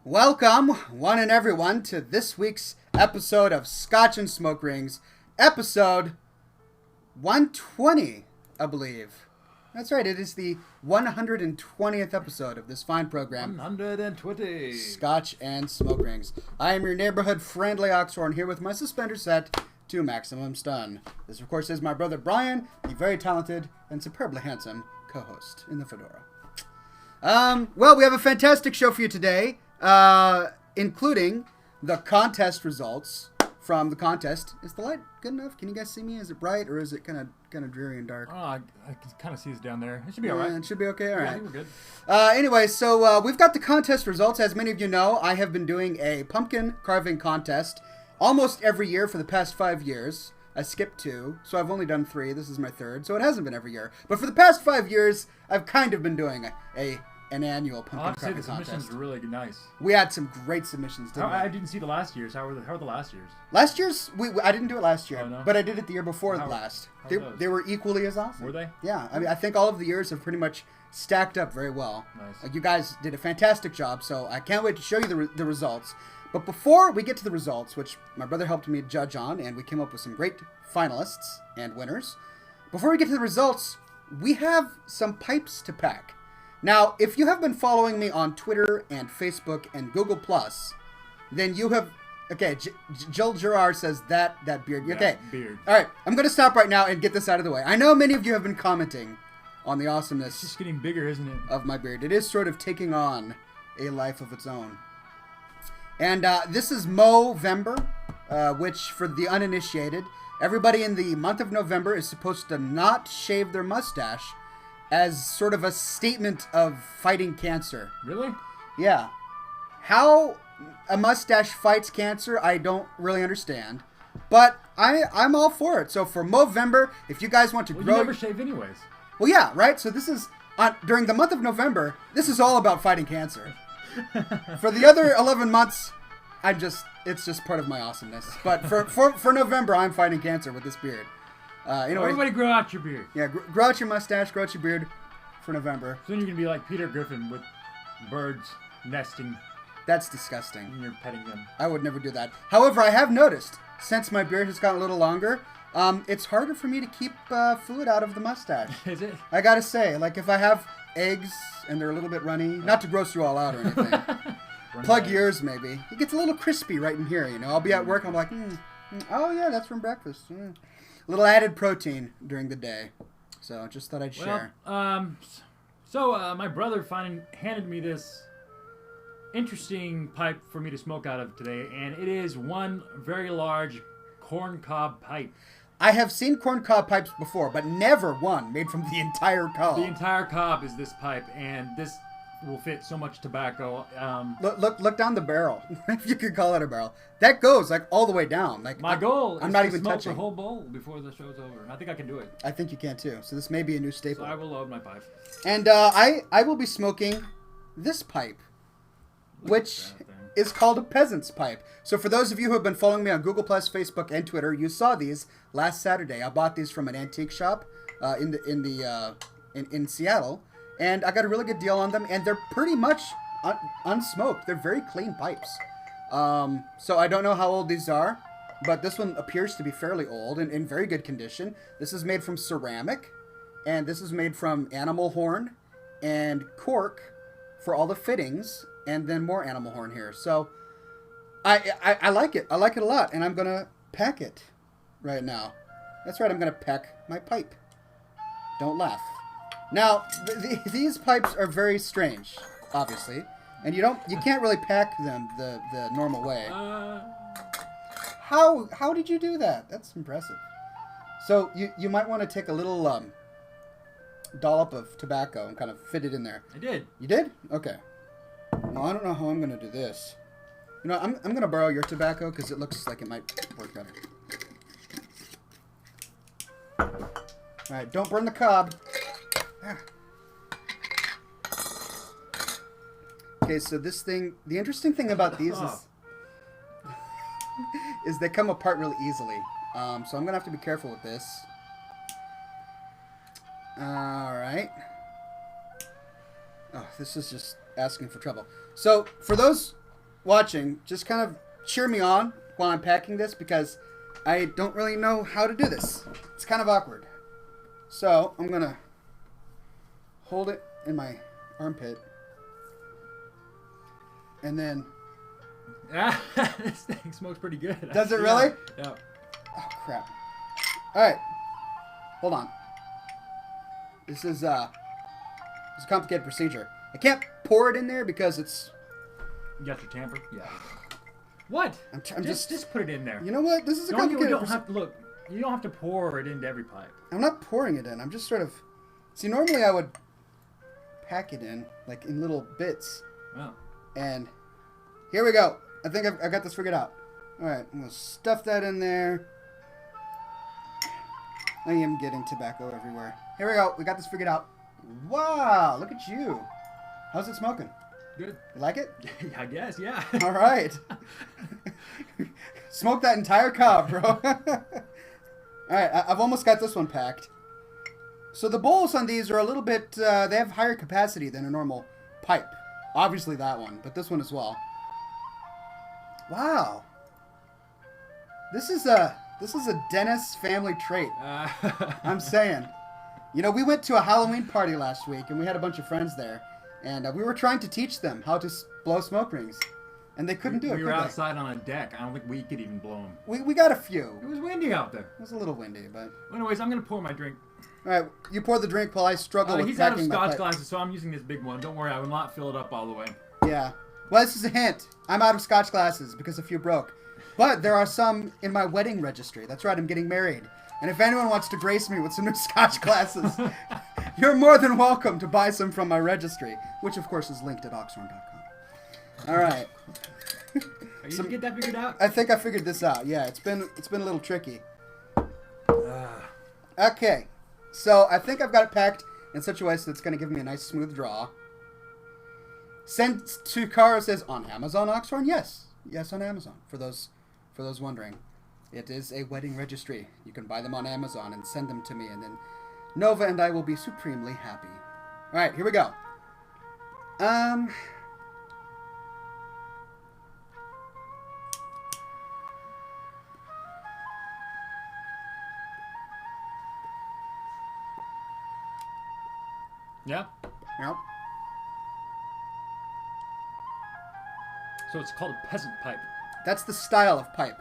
Welcome, one and everyone, to this week's episode of Scotch and Smoke Rings, episode 120, I believe. That's right, it is the 120th episode of this fine program. 120. Scotch and Smoke Rings. I am your neighborhood friendly Oxhorn, here with my suspender set to maximum stun. This, of course, is my brother Brian, the very talented and superbly handsome co-host in the fedora. Well, we have a fantastic show for you today. Including the contest results from the contest. Is the light good enough? Can you guys see me? Is it bright or is it kind of dreary and dark? Oh, I can kind of see us down there. It should be all right. It should be okay. All right. I think we're good. Anyway, so we've got the contest results. As many of you know, I have been doing a pumpkin carving contest almost every year for the past 5 years. I skipped 2, so I've only done 3. This is my 3rd, so it hasn't been every year. But for the past 5 years, I've kind of been doing an annual pumpkin carving the contest. submissions were really nice. We had some great submissions, didn't we? I didn't see the last year's. How were the last year's? Last year's, I didn't do it last year, Oh, no? but I did it the year before last. How They were equally as awesome. Were they? Yeah, I mean, I think all of the years have pretty much stacked up very well. Nice. You guys did a fantastic job, so I can't wait to show you the results. But before we get to the results, which my brother helped me judge on, and we came up with some great finalists and winners, before we get to the results, we have some pipes to pack. Now, if you have been following me on Twitter and Facebook and Google+, then you have... Okay, Jill Gerard says that beard. Okay. Beard. All right, I'm going to stop right now and get this out of the way. I know many of you have been commenting on the awesomeness It's just getting bigger, isn't it? of my beard. It is sort of taking on a life of its own. And this is Movember, which, for the uninitiated, everybody in the month of November is supposed to not shave their mustache as sort of a statement of fighting cancer. Really? Yeah. How a mustache fights cancer, I don't really understand. But I'm all for it. So for Movember, if you guys want to grow... You never shave anyways. Well, yeah, right? So this is... during the month of November, this is all about fighting cancer. For the other 11 months, it's just part of my awesomeness. But for November, I'm fighting cancer with this beard. Anyway, Everybody grow out your beard. yeah, grow out your mustache, grow out your beard for November. Soon you're going to be like Peter Griffin with birds nesting That's disgusting. and you're petting them. I would never do that. However, I have noticed, since my beard has gotten a little longer, it's harder for me to keep fluid out of the mustache. Is it? I gotta say, like if I have eggs and they're a little bit runny, not to gross you all out or anything, plug yours maybe. It gets a little crispy right in here, you know. I'll be at work, I'm like, oh yeah, that's from breakfast. A little added protein during the day. So just thought I'd share. So my brother handed me this interesting pipe for me to smoke out of today, and it is one very large corncob pipe. I have seen corncob pipes before, but never one made from the entire cob. The entire cob is this pipe, and this will fit so much tobacco. Look down the barrel, if you could call it a barrel. That goes like all the way down. Like My goal I'm is not to even smoke touching the whole bowl before the show's over, and I think I can do it. I think you can too. So this may be a new So staple. I will load my pipe. And I will be smoking this pipe, which is called a peasant's pipe. So for those of you who have been following me on Google+, Facebook, and Twitter, you saw these last Saturday. I bought these from an antique shop in Seattle, and I got a really good deal on them, and they're pretty much unsmoked. They're very clean pipes. So I don't know how old these are, but this one appears to be fairly old and in very good condition. This is made from ceramic, and this is made from animal horn and cork for all the fittings, and then more animal horn here. So I like it. I like it a lot, and I'm going to pack it right now. That's right, I'm going to pack my pipe. Don't laugh. Now, these pipes are very strange, obviously, and you can't really pack them the normal way. How did you do that? That's impressive. So you might want to take a little dollop of tobacco and kind of fit it in there. I did. You did? Okay. Well, I don't know how I'm going to do this. You know, I'm going to borrow your tobacco because it looks like it might work better. All right, don't burn the cob. Ah. Okay, so this thing, the interesting thing about these is they come apart really easily. So I'm going to have to be careful with this. All right. Oh, this is just asking for trouble. So for those watching, just kind of cheer me on while I'm packing this because I don't really know how to do this. It's kind of awkward. So I'm gonna hold it in my armpit, and then. This thing smokes pretty good. Does it really? Yeah. Oh crap! All right, hold on. This is a complicated procedure. I can't pour it in there because it's. You got your tamper? Yeah. What? I'm just put it in there. You know what? This is a You complicated don't procedure. have to look. You don't have to pour it into every pipe. I'm not pouring it in. I'm just sort of. See, normally I would pack it in like in little bits. Wow. And here we go. I think I got this figured out. All right, I'm gonna stuff that in there. I am getting tobacco everywhere. Here we go. We got this figured out. Wow, look at you. How's it smoking? Good. You like it? I guess, yeah. All right. Smoke that entire cob, bro. All right, I've almost got this one packed. So the bowls on these are a little bit, they have higher capacity than a normal pipe. Obviously that one, but this one as well. Wow. This is a Dennis family trait. I'm saying. You know, we went to a Halloween party last week, and we had a bunch of friends there. And we were trying to teach them how to blow smoke rings. And they couldn't do it, We were could they? outside on a deck. I don't think we could even blow them. We got a few. It was windy out there. It was a little windy, but... Anyways, I'm going to pour my drink. All right, you pour the drink while I struggle with He's out of packing my Scotch pipe. glasses, so I'm using this big one. Don't worry, I will not fill it up all the way. Yeah. Well, this is a hint. I'm out of Scotch glasses because a few broke. But there are some in my wedding registry. That's right, I'm getting married. And if anyone wants to grace me with some new Scotch glasses, you're more than welcome to buy some from my registry, which of course is linked at oxhorn.com. All right. Are you going to get that figured out? I think I figured this out. Yeah, it's been a little tricky. Okay. So I think I've got it packed in such a way so it's going to give me a nice smooth draw. Sent to Cara says on Amazon Oxhorn. Yes, on Amazon. For those wondering, it is a wedding registry. You can buy them on Amazon and send them to me, and then Nova and I will be supremely happy. All right, here we go. Yeah. Yep. So it's called a peasant pipe. That's the style of pipe.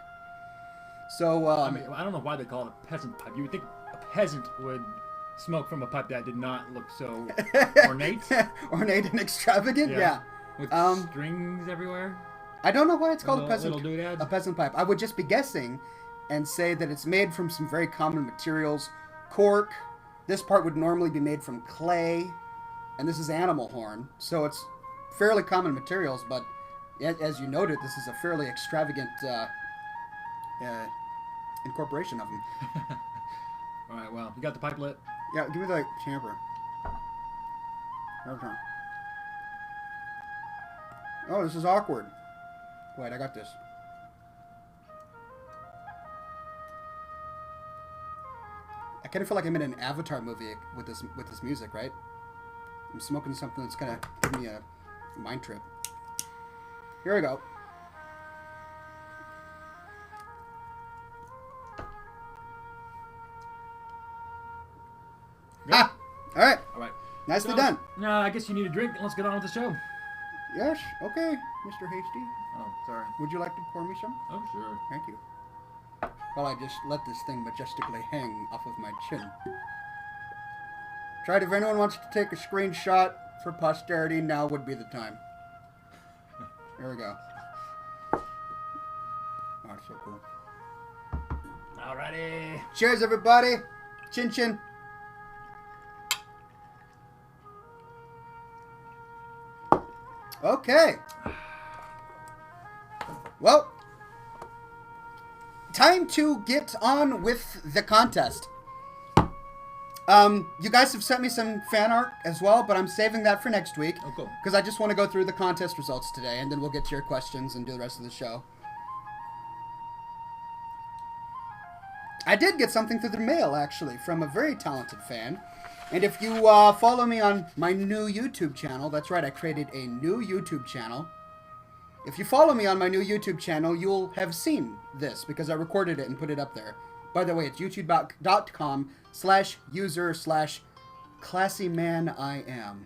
So I mean, I don't know why they call it a peasant pipe. You would think a peasant would smoke from a pipe that did not look so ornate. Ornate and extravagant. Yeah. With strings everywhere. I don't know why it's called a Little doodads. peasant pipe. I would just be guessing and say that it's made from some very common materials. Cork. This part would normally be made from clay, and this is animal horn. So it's fairly common materials, but as you noted, this is a fairly extravagant incorporation of them. All right, well, you got the pipe lit? Yeah, give me the tamper. Okay. Oh, this is awkward. Wait, I got this. I kind of feel like I'm in an Avatar movie with this music, right? I'm smoking something that's gonna give me a mind trip. Here we go. Good. Ah! All right. All right. Nicely done. No, I guess you need a drink. Let's get on with the show. Yes. Okay, Mr. Hasty. Oh, sorry. Would you like to pour me some? Oh, sure. Thank you. While I just let this thing majestically hang off of my chin. Tried, if anyone wants to take a screenshot for posterity, now would be the time. Here we go. Oh, it's so cool. Alrighty. Cheers, everybody. Chin chin. Okay. Well, time to get on with the contest. You guys have sent me some fan art as well, but I'm saving that for next week. Oh, cool. Because I just want to go through the contest results today, and then we'll get to your questions and do the rest of the show. I did get something through the mail, actually, from a very talented fan. And if you follow me on my new YouTube channel, that's right, I created a new YouTube channel. If you follow me on my new YouTube channel, you'll have seen this because I recorded it and put it up there. By the way, it's youtube.com/user/classymanIam.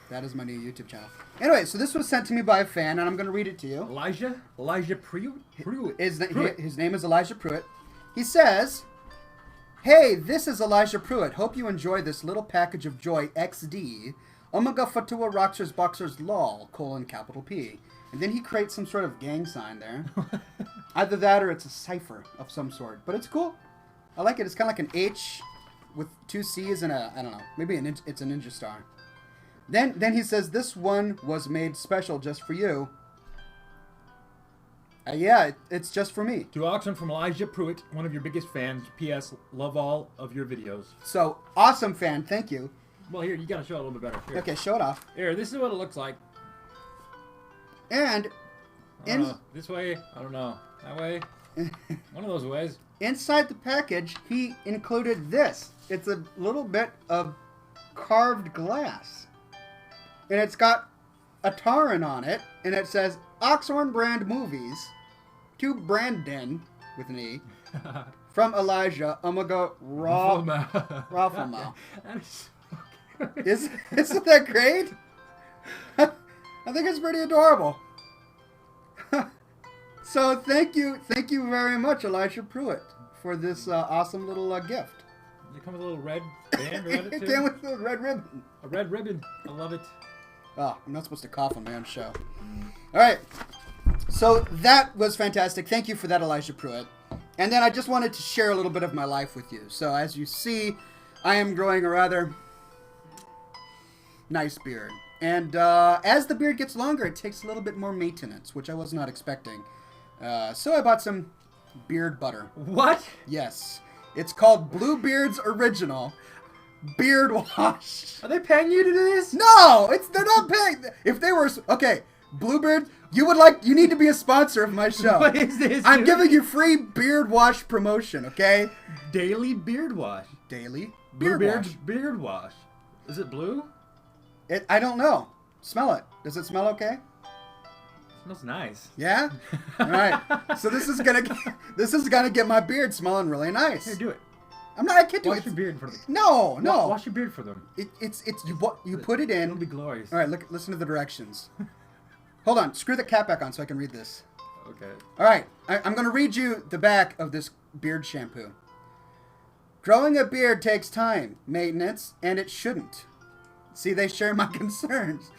That is my new YouTube channel. Anyway, so this was sent to me by a fan, and I'm going to read it to you. Elijah Pruitt. His name is Elijah Pruitt. He says, "Hey, this is Elijah Pruitt. Hope you enjoy this little package of joy XD. Omega Fatua Roxers Boxers LOL, capital P." And then he creates some sort of gang sign there. Either that or it's a cipher of some sort. But it's cool. I like it. It's kind of like an H with 2 C's and I don't know, maybe it's a ninja star. Then he says, "This one was made special just for you." Yeah, it's just for me. To Oxhorn from Elijah Pruitt, one of your biggest fans. P.S. Love all of your videos. So, awesome fan. Thank you. Well, here, you got to show it a little bit better. Here. Okay, show it off. Here, this is what it looks like. And this way, I don't know. That way. One of those ways. Inside the package, he included this. It's a little bit of carved glass. And it's got a Taran on it, and it says Oxhorn Brand Movies to Brandon with an E from Elijah Omega Rafflemau. Isn't that great? I think it's pretty adorable. So thank you very much, Elijah Pruitt, for this awesome little gift. It come with a little red band around it too? It came with a red ribbon. A red ribbon. I love it. Oh, I'm not supposed to cough on my own show. All right. So that was fantastic. Thank you for that, Elijah Pruitt. And then I just wanted to share a little bit of my life with you. So as you see, I am growing a rather nice beard. And as the beard gets longer, it takes a little bit more maintenance, which I was not expecting. So I bought some beard butter. What? Yes. It's called Bluebeard's Original Beard Wash. Are they paying you to do this? No, they're not paying. If they were okay, Bluebeard, you need to be a sponsor of my show. What is this? I'm giving you free beard wash promotion, okay? Daily beard wash. Daily beard wash. Beard wash. Is it blue? I don't know. Smell it. Does it smell okay? It smells nice. Yeah? All right. So this is gonna get my beard smelling really nice. Here, do it. I can't do it. Wash your beard in front of them. No. Wash your beard for them. You put it in. It'll be glorious. All right, listen to the directions. Hold on. Screw the cap back on so I can read this. Okay. All right. I'm going to read you the back of this beard shampoo. Growing a beard takes time, maintenance, and it shouldn't. See, they share my concerns.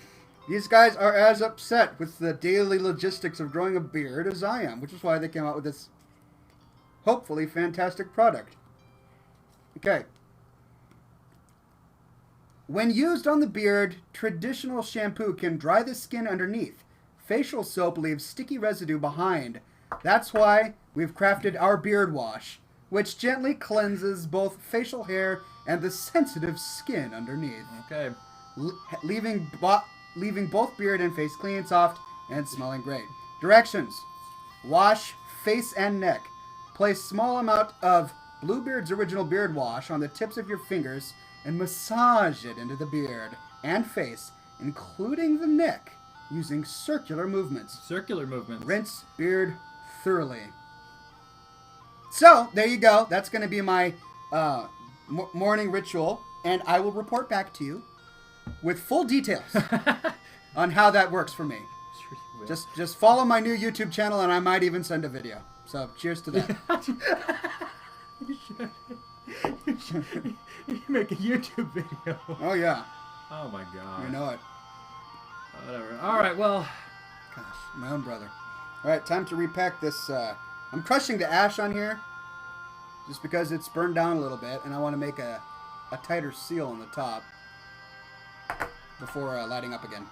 These guys are as upset with the daily logistics of growing a beard as I am, which is why they came out with this hopefully fantastic product. Okay. When used on the beard, traditional shampoo can dry the skin underneath. Facial soap leaves sticky residue behind. That's why we've crafted our beard wash, which gently cleanses both facial hair and the sensitive skin underneath. Okay. Leaving both beard and face clean, soft, and smelling great. Directions. Wash face and neck. Place small amount of Bluebeard's Original Beard Wash on the tips of your fingers and massage it into the beard and face, including the neck, using circular movements. Circular movements. Rinse beard thoroughly. So, there you go. That's going to be my morning ritual, and I will report back to you with full details on how that works for me. Sure you will. Just follow my new YouTube channel, and I might even send a video. So, cheers to that. You should make a YouTube video. Oh, yeah. Oh, my God. You know it. Whatever. All right, well. Gosh, my own brother. All right, time to repack this. I'm crushing the ash on here just because it's burned down a little bit, and I want to make a tighter seal on the top before lighting up again.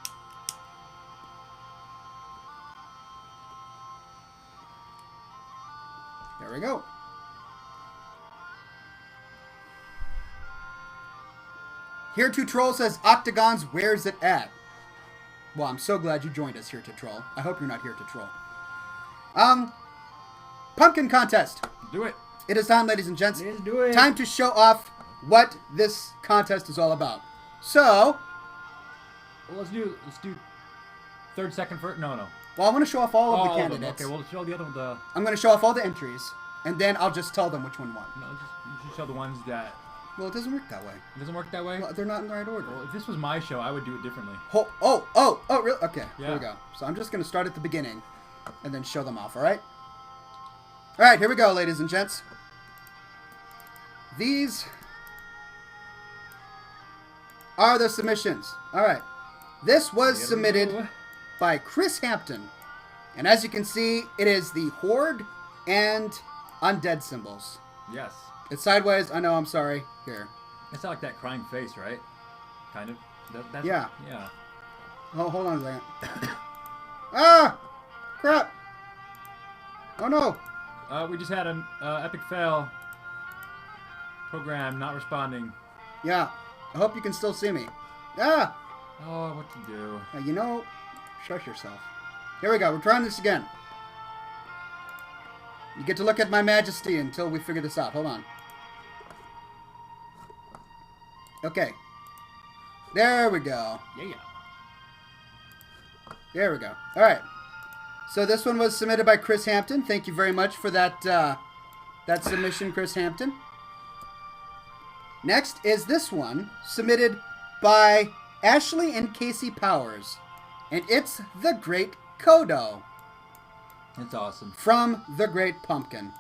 There we go. Here to Troll says, Octagons, where's it at? Well, I'm so glad you joined us here to troll. I hope you're not here to troll. Pumpkin contest. Do it. It is time, ladies and gents. Let's do it. Time to show off what this contest is all about. So, Well, let's do third, second, first? No. Well, I want to show off all of the All of them. candidates. Okay, we'll show the other one. I'm going to show off all the entries, and then I'll just tell them which one won. No, you should show the ones that... Well, it doesn't work that way. It doesn't work that way? Well, they're not in the right order. Well, if this was my show, I would do it differently. Oh, really? Okay, Yeah. Here we go. So I'm just going to start at the beginning, and then show them off, all right? All right, here we go, ladies and gents. These are the submissions. All right. This was submitted by Chris Hampton. And as you can see, it is the Horde and Undead symbols. Yes. It's sideways. I know, I'm sorry. Here. It's not like that crying face, right? Kind of. That's Yeah. Yeah. Oh, hold on a second. Ah! Crap! Oh no! We just had an epic fail. Program not responding. Yeah. I hope you can still see me. Ah! Oh, what to do? You know, shush yourself. Here we go. We're trying this again. You get to look at my majesty until we figure this out. Hold on. Okay. There we go. Yeah. There we go. All right. So this one was submitted by Chris Hampton. Thank you very much for that that submission, Chris Hampton. Next is this one submitted by Ashley and Casey Powers, and it's the Great Kodo. It's awesome. From the Great Pumpkin.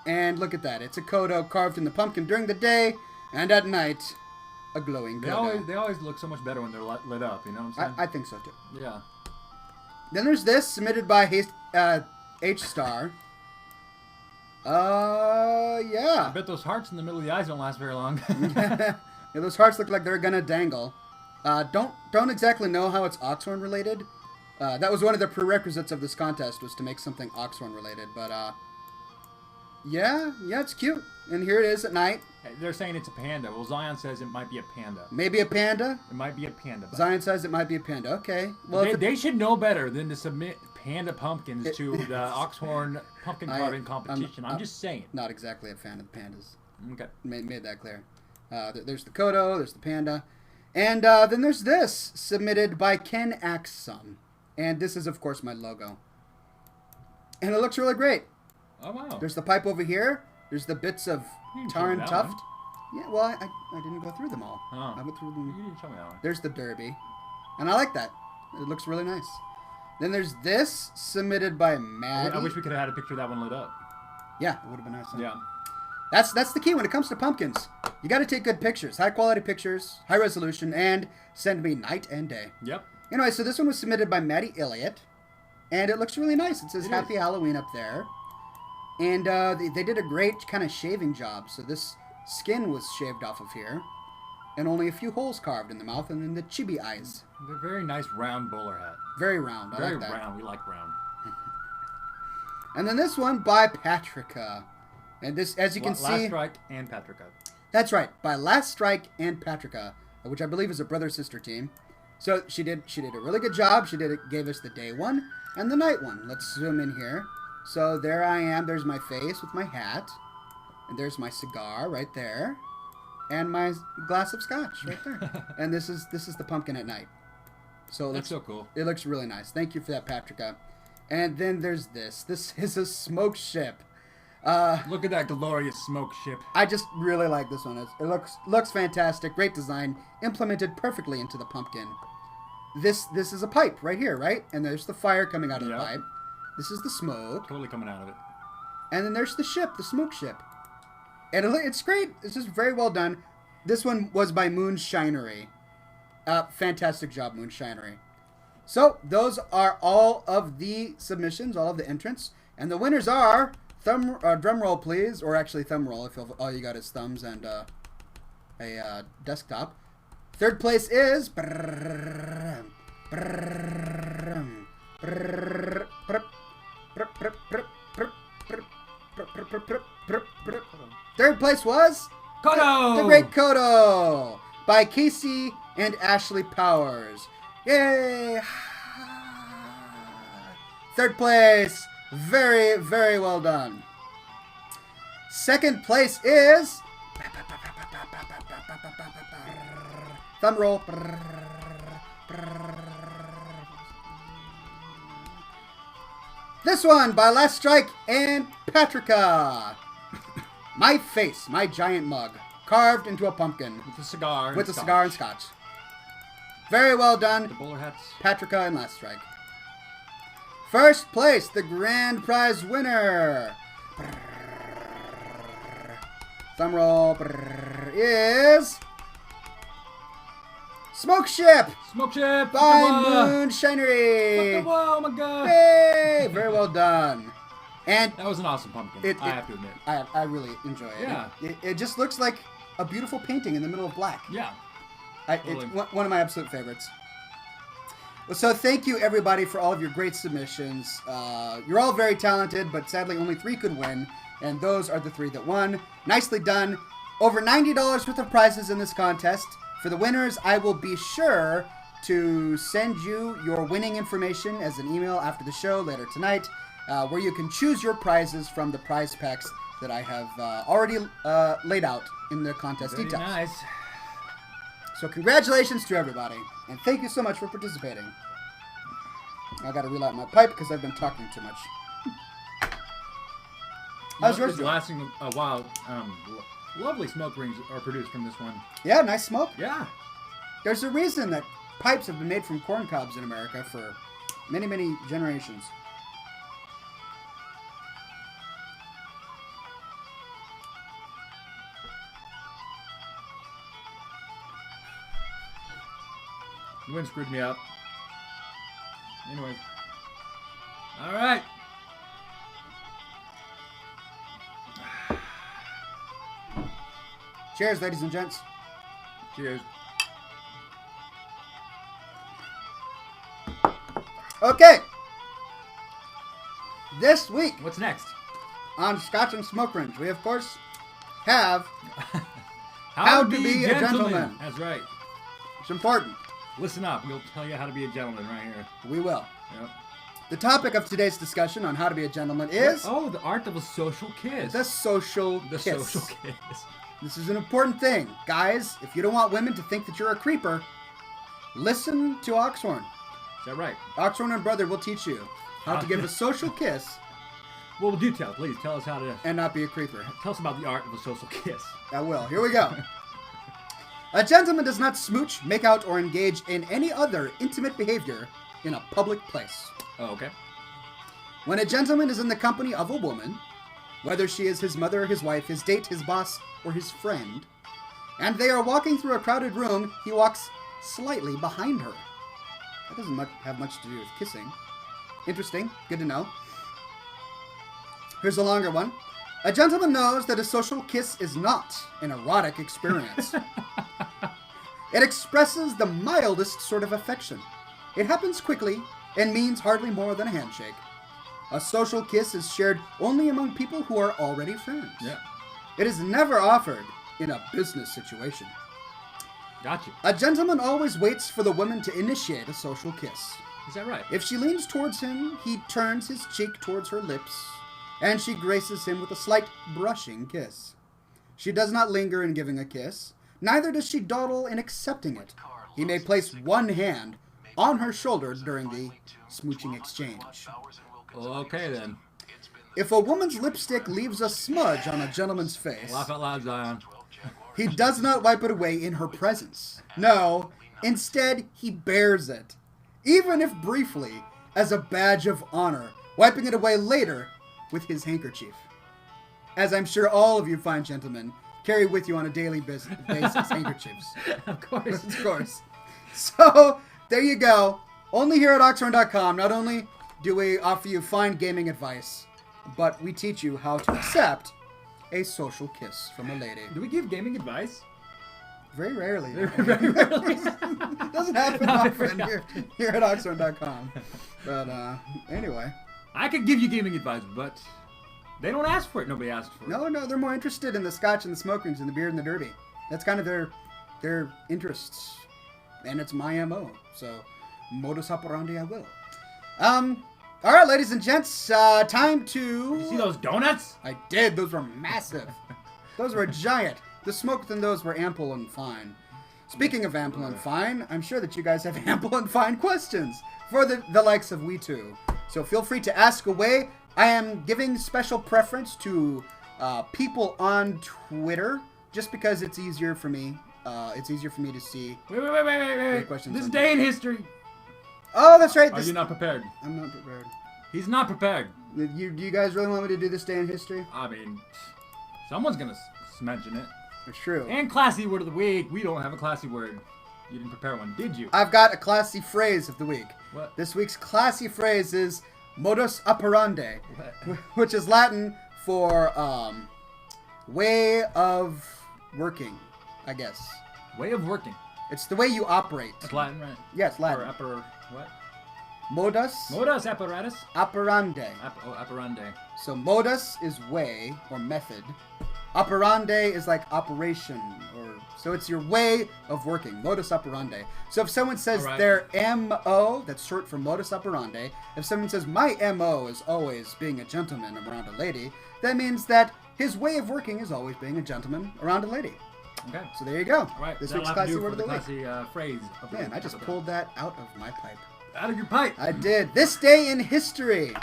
And look at that. It's a Kodo carved in the pumpkin during the day, and at night, a glowing Kodo. They always look so much better when they're lit up, you know what I'm saying? I think so, too. Yeah. Then there's this, submitted by H-Star. I Yeah. bet those hearts in the middle of the eyes don't last very long. Yeah, those hearts look like they're gonna dangle. Don't exactly know how it's Oxhorn related. That was one of the prerequisites of this contest, was to make something Oxhorn related. But yeah, it's cute. And here it is at night. They're saying it's a panda. Well, Zion says it might be a panda. Maybe a panda. It might be a panda. But Zion says it might be a panda. Okay. Well, they should know better than to submit panda pumpkins to the Oxhorn pumpkin carving competition. I'm just saying. Not exactly a fan of the pandas. Okay. Made that clear. There's the Kodo. There's the panda. And then there's this, submitted by Ken Axum. And this is, of course, my logo. And it looks really great. Oh, wow. There's the pipe over here. There's the bits of You didn't tar show me and that tuft. one. Yeah, well, I didn't go through them all. Oh. I went through You them. didn't show me that one. There's the derby. And I like that. It looks really nice. Then there's this, submitted by Maddie. I wish we could have had a picture of that one lit up. Yeah, it would have been nice. Huh? Yeah. That's the key when it comes to pumpkins. You got to take good pictures, high quality pictures, high resolution, and send me night and day. Yep. Anyway, so this one was submitted by Maddie Elliott, and it looks really nice. It says It Happy is. Halloween up there, and they did a great kind of shaving job. So this skin was shaved off of here, and only a few holes carved in the mouth, and then the chibi eyes. They're very nice round bowler hat. Very round. I Very like that. round. We like round. And then this one by Patrica. And this, as you can Last see, Strike and Patrica. that's right, by Last Strike and Patrica, which I believe is a brother-sister team. So she did a really good job. Gave us the day one and the night one. Let's zoom in here. So there I am. There's my face with my hat, and there's my cigar right there, and my glass of scotch right there. And this is the pumpkin at night. So it That's looks so cool. It looks really nice. Thank you for that, Patrica. And then there's this. This is a smoke ship. Look at that glorious smoke ship. I just really like this one. It looks fantastic. Great design. Implemented perfectly into the pumpkin. This is a pipe right here, right? And there's the fire coming out of the Yep. pipe. This is the smoke. Totally coming out of it. And then there's the ship, the smoke ship. And it's great. It's just very well done. This one was by Moonshinery. Fantastic job, Moonshinery. So, those are all of the submissions, all of the entrants. And the winners are... drum roll, please, or actually thumb roll if all you got is thumbs and a desktop. Third place is third place was Kodo! The Great Kodo by Casey and Ashley Powers. Yay! Third place. Very, very well done. Second place is... Thumb roll. This one by Last Strike and Patrica. My face, my giant mug, carved into a pumpkin. With a cigar. With a cigar and scotch. Very well done, The bowler hats. Patrica and Last Strike. First place, the grand prize winner. Thumb roll. Is Smoke Ship Smoke ship. by Moon Shinery. Oh my god. Yay! Very well done. And That was an awesome pumpkin. I have to admit. I really enjoy it. Yeah. It just looks like a beautiful painting in the middle of black. Yeah. It's one of my absolute favorites. Well, so thank you everybody for all of your great submissions. You're all very talented, but sadly only 3 could win, and those are the 3 that won. Nicely done. Over $90 worth of prizes in this contest. For the winners, I will be sure to send you your winning information as an email after the show later tonight, where you can choose your prizes from the prize packs that I have already laid out in the contest Very details. nice. So congratulations to everybody, and thank you so much for participating. I gotta relight my pipe because I've been talking too much. How's yours It's doing? lasting a while. Lovely smoke rings are produced from this one. Yeah, nice smoke. Yeah. There's a reason that pipes have been made from corn cobs in America for many, many generations. The wind screwed me up. Anyway. All right. Cheers, ladies and gents. Cheers. Okay. This week What's next? on Scotch and Smoke Rings, we of course have How to be a gentleman. That's right. It's important. Listen up. We'll tell you how to be a gentleman right here. We will. Yep. The topic of today's discussion on how to be a gentleman is Oh, the art of a social kiss. the social The kiss. social kiss. This is an important thing. Guys, if you don't want women to think that you're a creeper, listen to Oxhorn. Is that right? Oxhorn and Brother will teach you how to give a social kiss Well, do tell. Please tell us how to. and not be a creeper. Tell us about the art of a social kiss. I will. Here we go. A gentleman does not smooch, make out, or engage in any other intimate behavior in a public place. Oh, okay. When a gentleman is in the company of a woman, whether she is his mother, his wife, his date, his boss, or his friend, and they are walking through a crowded room, he walks slightly behind her. That doesn't have much to do with kissing. Interesting. Good to know. Here's a longer one. A gentleman knows that a social kiss is not an erotic experience. It expresses the mildest sort of affection. It happens quickly and means hardly more than a handshake. A social kiss is shared only among people who are already friends. Yeah. It is never offered in a business situation. Gotcha. A gentleman always waits for the woman to initiate a social kiss. Is that right? If she leans towards him, he turns his cheek towards her lips, and she graces him with a slight brushing kiss. She does not linger in giving a kiss, neither does she dawdle in accepting it. He may place one hand on her shoulder during the smooching exchange. Okay, then. If a woman's lipstick leaves a smudge on a gentleman's face, Laugh out loud, Zion. he does not wipe it away in her presence. No, instead he bears it, even if briefly, as a badge of honor, wiping it away later with his handkerchief. As I'm sure all of you fine gentlemen carry with you on a daily basis handkerchiefs. Of course. Of course. So, there you go. Only here at Oxhorn.com, not only do we offer you fine gaming advice, but we teach you how to accept a social kiss from a lady. Do we give gaming advice? Very rarely. Very rarely. Doesn't happen often here at Oxhorn.com. But anyway. I could give you gaming advice, but they don't ask for it. Nobody asked for it. No, they're more interested in the Scotch and the smoke rings and the beer and the derby. That's kind of their interests. And it's my MO. So, modus operandi I will. All right, ladies and gents, time to... You see those donuts? I did. Those were massive. Those were giant. The smoke in those were ample and fine. Speaking of ample and fine, I'm sure that you guys have ample and fine questions for the likes of we two. So feel free to ask away. I am giving special preference to people on Twitter, just because it's easier for me. It's easier for me to see. Wait. Questions This on day in history. Oh, that's right. Are you not prepared? I'm not prepared. He's not prepared. Do you guys really want me to do this day in history? I mean, someone's gonna mention it. It's true. And classy word of the week. We don't have a classy word. You didn't prepare one, did you? I've got a classy phrase of the week. What? This week's classy phrase is modus operandi, What? which is Latin for way of working, I guess. Way of working. It's the way you operate. That's Latin, right? Yes, Latin. What? Modus Modus apparatus. operandi. Operandi. So modus is way or method. Operandi is like operation, so it's your way of working. Modus operandi. So if someone says their MO, that's short for modus operandi. If someone says my MO is always being a gentleman around a lady, that means that his way of working is always being a gentleman around a lady. Okay. So there you go. All right. This That'll week's have to classy do word of for the week. classy phrase. Of the Man, week. I just pulled that out of my pipe. Out of your pipe. I did. This day in history.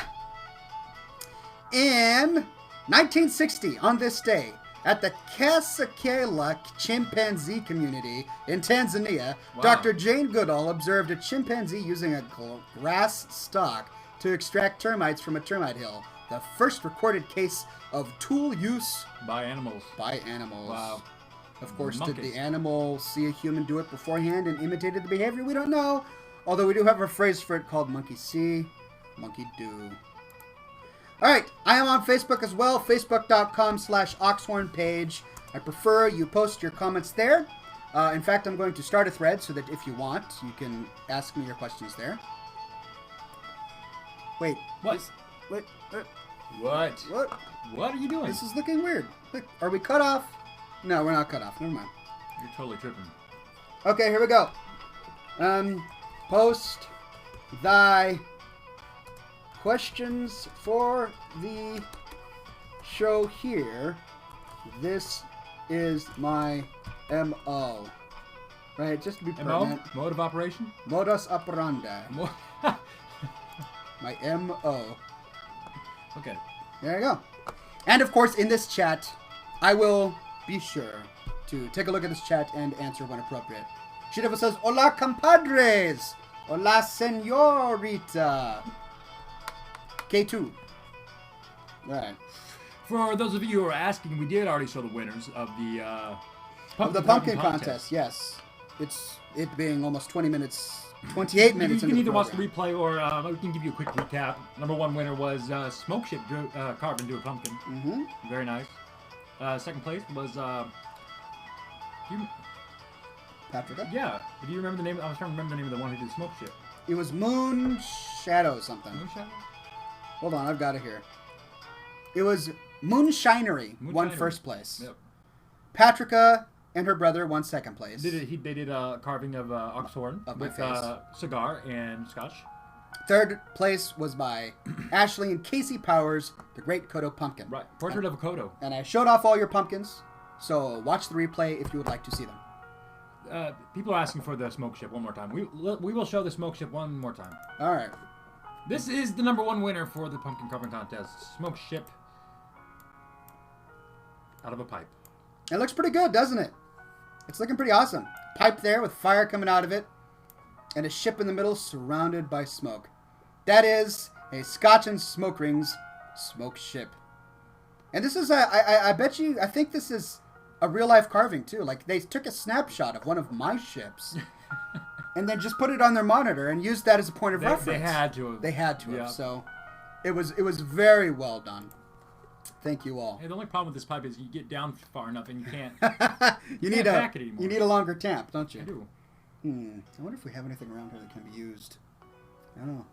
In 1960, on this day, at the Kasakela chimpanzee community in Tanzania, Wow. Dr. Jane Goodall observed a chimpanzee using a grass stalk to extract termites from a termite hill. The first recorded case of tool use By animals. by animals. Wow. Of course, did Monkeys. the animal see a human do it beforehand and imitated the behavior? We don't know. Although we do have a phrase for it called monkey see, monkey do. All right, I am on Facebook as well, facebook.com/Oxhorn page. I prefer you post your comments there. In fact, I'm going to start a thread so that if you want, you can ask me your questions there. Wait. What? Wait. What? What? What are you doing? This is looking weird. Look, are we cut off? No, we're not cut off. Never mind. You're totally tripping. Okay, here we go. Post thy questions for the show here. This is my MO. Right, just to be MO? pertinent. Mode of operation? Modus operandi. My MO. Okay. There you go. And of course, in this chat, I will be sure to take a look at this chat and answer when appropriate. Shidova says, "Hola, compadres! Hola, señorita!" K2. Right. For those of you who are asking, we did already show the winners of the Pumpkin contest, yes. It being almost 28 minutes You into can the either watch the program. replay or we can give you a quick recap. Number one winner was Smoke Ship carved into a pumpkin. Mm-hmm. Very nice. Second place was Patrick? yeah. Do you remember the name? I was trying to remember the name of the one who did Smoke Ship. It was Moon Shadow something. Moonshine? Hold on, I've got it here. It was Moonshinery won Moonshinery. first place. Yep. Patricia and her brother won second place. They did a carving of Oxhorn Of my with face. cigar and scotch. Third place was by Ashley and Casey Powers, the Great Kodo Pumpkin. Right. Portrait of a Kodo. And I showed off all your pumpkins, so watch the replay if you would like to see them. People are asking for the Smoke Ship one more time. We will show the Smoke Ship one more time. All right. This is the number one winner for the pumpkin carving contest. Smoke Ship out of a pipe. It looks pretty good, doesn't it? It's looking pretty awesome. Pipe there with fire coming out of it, and a ship in the middle surrounded by smoke. That is a Scotch and Smoke Rings smoke ship. And this is I bet you, I think this is a real life carving too. Like they took a snapshot of one of my ships and then just put it on their monitor and used that as a point of reference. They had to have. They had to have. Yeah. So it was very well done. Thank you all. Hey, the only problem with this pipe is you get down far enough and you can't. you can't need pack it anymore. you need a longer tamp, don't you? I do. I wonder if we have anything around here that can be used. I don't know.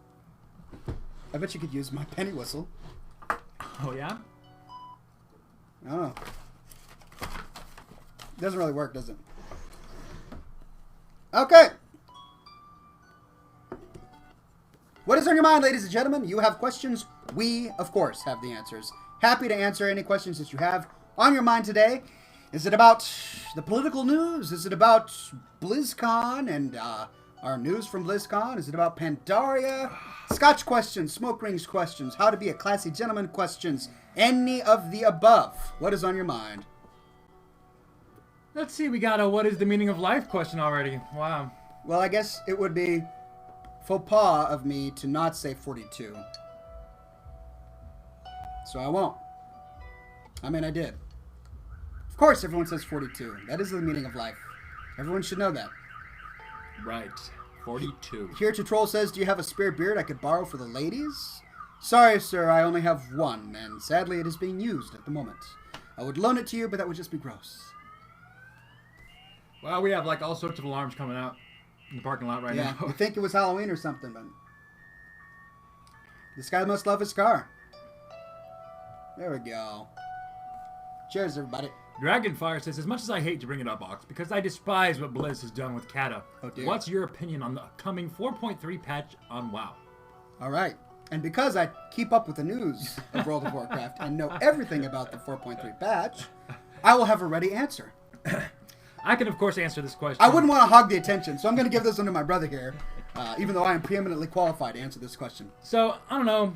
I bet you could use my penny whistle. Oh yeah. I don't know. Doesn't really work, does it? Okay. What is on your mind, ladies and gentlemen? You have questions. We, of course, have the answers. Happy to answer any questions that you have on your mind today. Is it about the political news? Is it about BlizzCon and Our news from BlizzCon? Is it about Pandaria? Scotch questions, smoke rings questions, how to be a classy gentleman questions, any of the above. What is on your mind? Let's see, we got a what is the meaning of life question already. Wow. Well, I guess it would be faux pas of me to not say 42. So I won't. I mean, I did. Of course, everyone says 42. That is the meaning of life. Everyone should know that. Right. 42. Here to Troll says, do you have a spare beard I could borrow for the ladies? Sorry, sir, I only have one, and sadly it is being used at the moment. I would loan it to you, but that would just be gross. Well, we have like all sorts of alarms coming out in the parking lot right Yeah, now. you think it was Halloween or something, but... This guy must love his car. There we go. Cheers, everybody. Dragonfire says, as much as I hate to bring it up, Ox, because I despise what Blizz has done with Kata, Oh, dear. what's your opinion on the upcoming 4.3 patch on WoW? All right. And because I keep up with the news of World of Warcraft and know everything about the 4.3 patch, I will have a ready answer. I can, of course, answer this question. I wouldn't want to hog the attention, so I'm going to give this one to my brother here, even though I am preeminently qualified to answer this question. So, I don't know.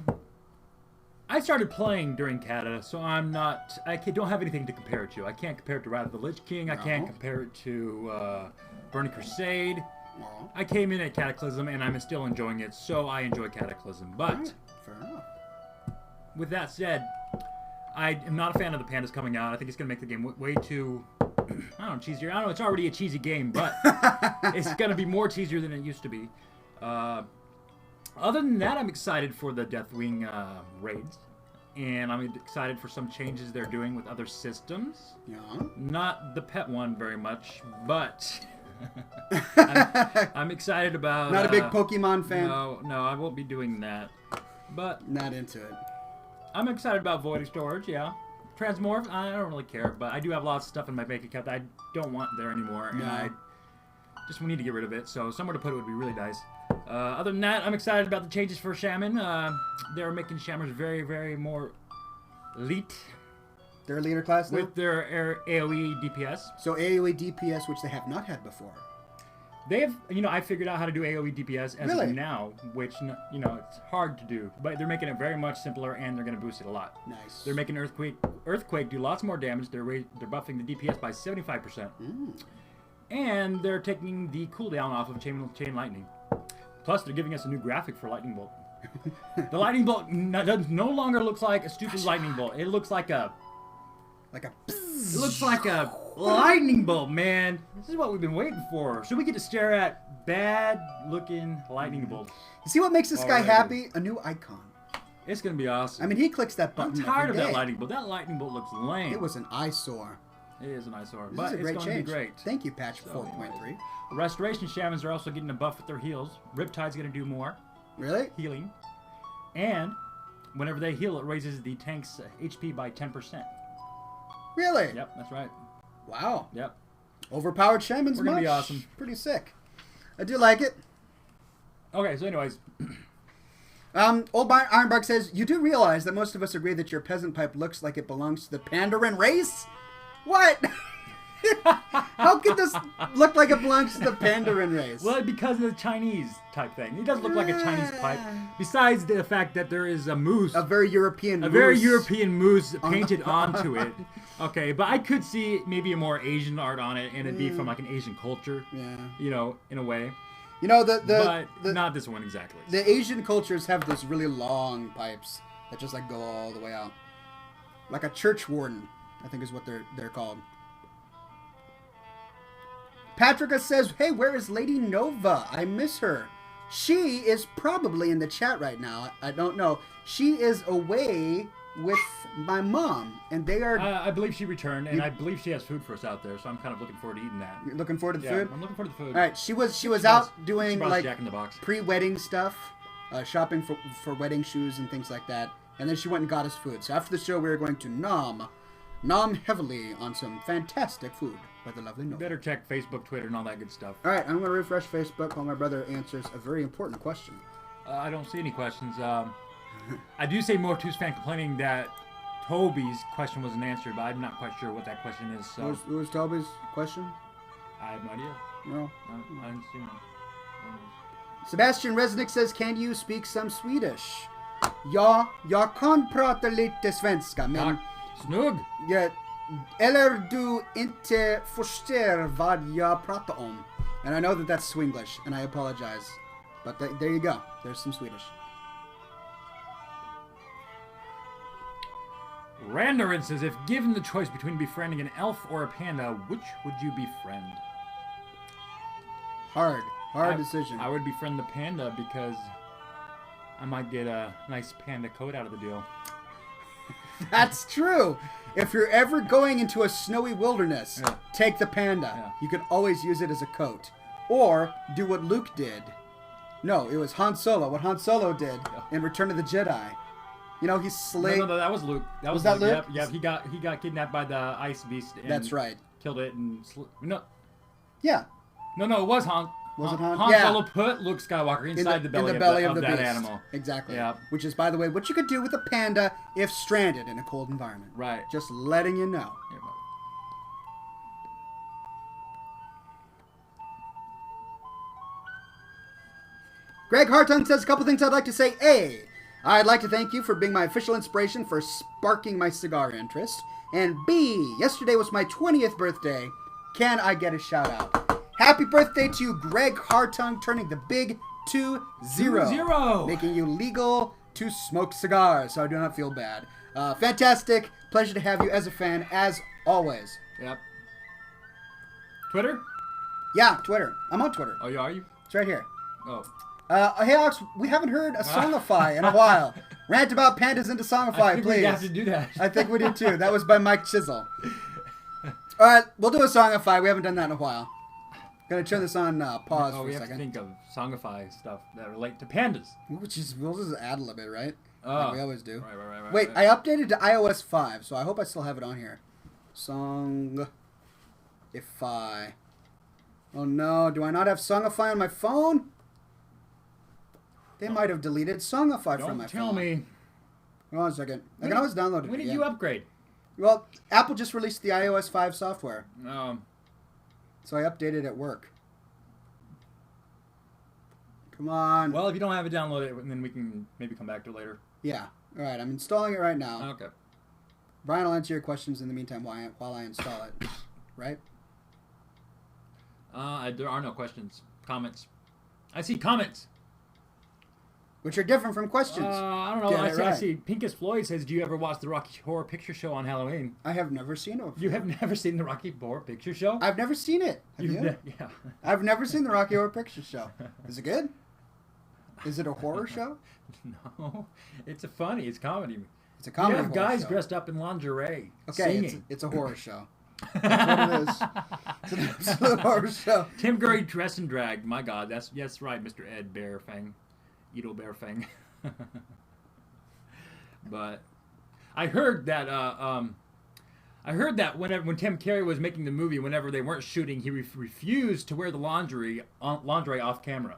I started playing during Kata, so I don't have anything to compare it to. I can't compare it to Wrath of the Lich King. I can't compare it to Burning Crusade. No. I came in at Cataclysm, and I'm still enjoying it, so I enjoy Cataclysm. But, Fair enough. with that said, I am not a fan of the pandas coming out. I think it's going to make the game way too, I don't know, cheesier. I don't know, it's already a cheesy game, but it's going to be more cheesier than it used to be. Other than that, I'm excited for the Deathwing raids. And I'm excited for some changes they're doing with other systems. Yeah. Not the pet one very much, but I'm excited about... Not a big Pokemon fan? No, I won't be doing that. But Not into it. I'm excited about Void Storage, yeah. Transmorph, I don't really care, but I do have lots of stuff in my bank account that I don't want there anymore, and I just need to get rid of it, so somewhere to put it would be really nice. Other than that, I'm excited about the changes for Shaman. They're making Shamans very, very more elite. Their leader class now? With their AoE DPS. So AoE DPS, which they have not had before. They have, I figured out how to do AoE DPS as of now, which, it's hard to do. But they're making it very much simpler, and they're going to boost it a lot. Nice. They're making Earthquake do lots more damage. They're buffing the DPS by 75%. And they're taking the cooldown off of Chain Lightning. Plus, they're giving us a new graphic for Lightning Bolt. The Lightning Bolt no longer looks like a stupid Lightning Bolt. It looks like a... It looks like a lightning bolt, man. This is what we've been waiting for. So we get to stare at bad-looking lightning bolts. You see what makes this guy happy? A new icon. It's gonna be awesome. I mean, he clicks that button I'm tired every of day. that lightning bolt. That lightning bolt looks lame. It was an eyesore. It is an eyesore, This but is a it's great going change. to be great. Thank you, patch So, 4.3. Restoration Shamans are also getting a buff with their heals. Riptide's gonna do more Really? healing, and whenever they heal, it raises the tank's HP by 10%. Really? Yep, that's right. Wow. Yep. Overpowered shamans. We're gonna much? be awesome. Pretty sick. I do like it. Okay, so anyways, Old Ironbark says, you do realize that most of us agree that your peasant pipe looks like it belongs to the Pandaren race? What? How could this look like it belongs to the Pandaren race? well, because of the Chinese type thing. It does look like a Chinese pipe. Besides the fact that there is a moose, A very European a very moose. European moose painted onto it. Okay, but I could see maybe a more Asian art on it, and it'd be from like an Asian culture. Yeah. In a way. You know, But not this one exactly. The Asian cultures have those really long pipes that just like go all the way out. Like a church warden, I think is what they're called. Patricia says, hey, where is Lady Nova? I miss her. She is probably in the chat right now. I don't know. She is away with my mom, and they are... I believe she returned, and I believe she has food for us out there, so I'm kind of looking forward to eating that. You're looking forward to the Yeah, food? I'm looking forward to the food. All right, she was out doing brought like Jack in the Box. pre-wedding stuff, shopping for wedding shoes and things like that, and then she went and got us food. So after the show, we were going to nom heavily on some fantastic food by the lovely Nova. Better check Facebook, Twitter, and all that good stuff. All right, I'm going to refresh Facebook while my brother answers a very important question. I don't see any questions. I do see Motu's fan complaining that Toby's question wasn't answered, but I'm not quite sure what that question is. So What was Toby's question? I have no idea. No. I didn't see one. Sebastian Resnick says, can you speak some Swedish? Ja, jag kan prata lite svenska, men Snug. eller du inte förstår vad jag pratar om. And I know that that's Swinglish, and I apologize. But there you go. There's some Swedish. Randarin says, if given the choice between befriending an elf or a panda, which would you befriend? Hard decision. I would befriend the panda because I might get a nice panda coat out of the deal. That's true. If you're ever going into a snowy wilderness, Yeah. take the panda. Yeah. You can always use it as a coat. Or do what Luke did. No, it was Han Solo. What Han Solo did in Return of the Jedi. You know, he slayed... No, that was Luke. Was that Luke? Yep, he got kidnapped by the ice beast. And That's right. Killed it and... No, Yeah. it was Han. Was it Han? Han Yeah. Solo put Luke Skywalker inside the belly of the that beast. animal. Exactly. Yeah. Which is, by the way, what you could do with a panda if stranded in a cold environment. Right. Just letting you know. Yeah, but- Greg Hartung says a couple things I'd like to say. A, I'd like to thank you for being my official inspiration for sparking my cigar interest. And B, yesterday was my 20th birthday. Can I get a shout out? Happy birthday to you, Greg Hartung, turning the big 2-0. 2-0. Making you legal to smoke cigars, so I do not feel bad. Fantastic. Pleasure to have you as a fan, as always. Yep. Twitter? Yeah, Twitter. I'm on Twitter. Oh, are you? It's right here. Oh. Hey, Alex, we haven't heard a Songify in a while. Rant about pandas into Songify, I think please. we have to do that. I think we did too. That was by Mike Chisel. All right, we'll do a Songify. We haven't done that in a while. Gonna turn this on pause Oh, for we a have to second. think of Songify stuff that relate to pandas. We'll just add a little bit, right? Oh. Like we always do. Right. Wait, I updated to iOS 5, so I hope I still have it on here. Songify. Oh no, do I not have Songify on my phone? They might have deleted Songify from my Don't tell phone. me. Hold on a second. I can always download it. When did again. you upgrade? Well, Apple just released the iOS 5 software, Um, so I updated at work. Come on. well, if you don't have it, download it, and then we can maybe come back to it later. Yeah. All right, I'm installing it right now. Okay. Brian will answer your questions in the meantime while I install it. Right? There are no questions. Comments. I see comments. Which are different from questions. I don't know. Get I it see, I right. see. Pincus Floyd says, do you ever watch the Rocky Horror Picture Show on Halloween? I have never seen it. You have never seen the Rocky Horror Picture Show? I've never seen it. Have you? Yeah. I've never seen the Rocky Horror Picture Show. Is it good? Is it a horror show? No. It's funny. It's comedy. It's a You comedy have horror guys show. dressed up in lingerie Okay, singing. it's a horror show. That's what it is. It's an absolute horror show. Tim Curry dressed and dragged. My God, that's right, Mr. Ed Bearfang, Edo Bearfang. But I heard that when Tim Curry was making the movie, whenever they weren't shooting, he refused to wear the lingerie off camera.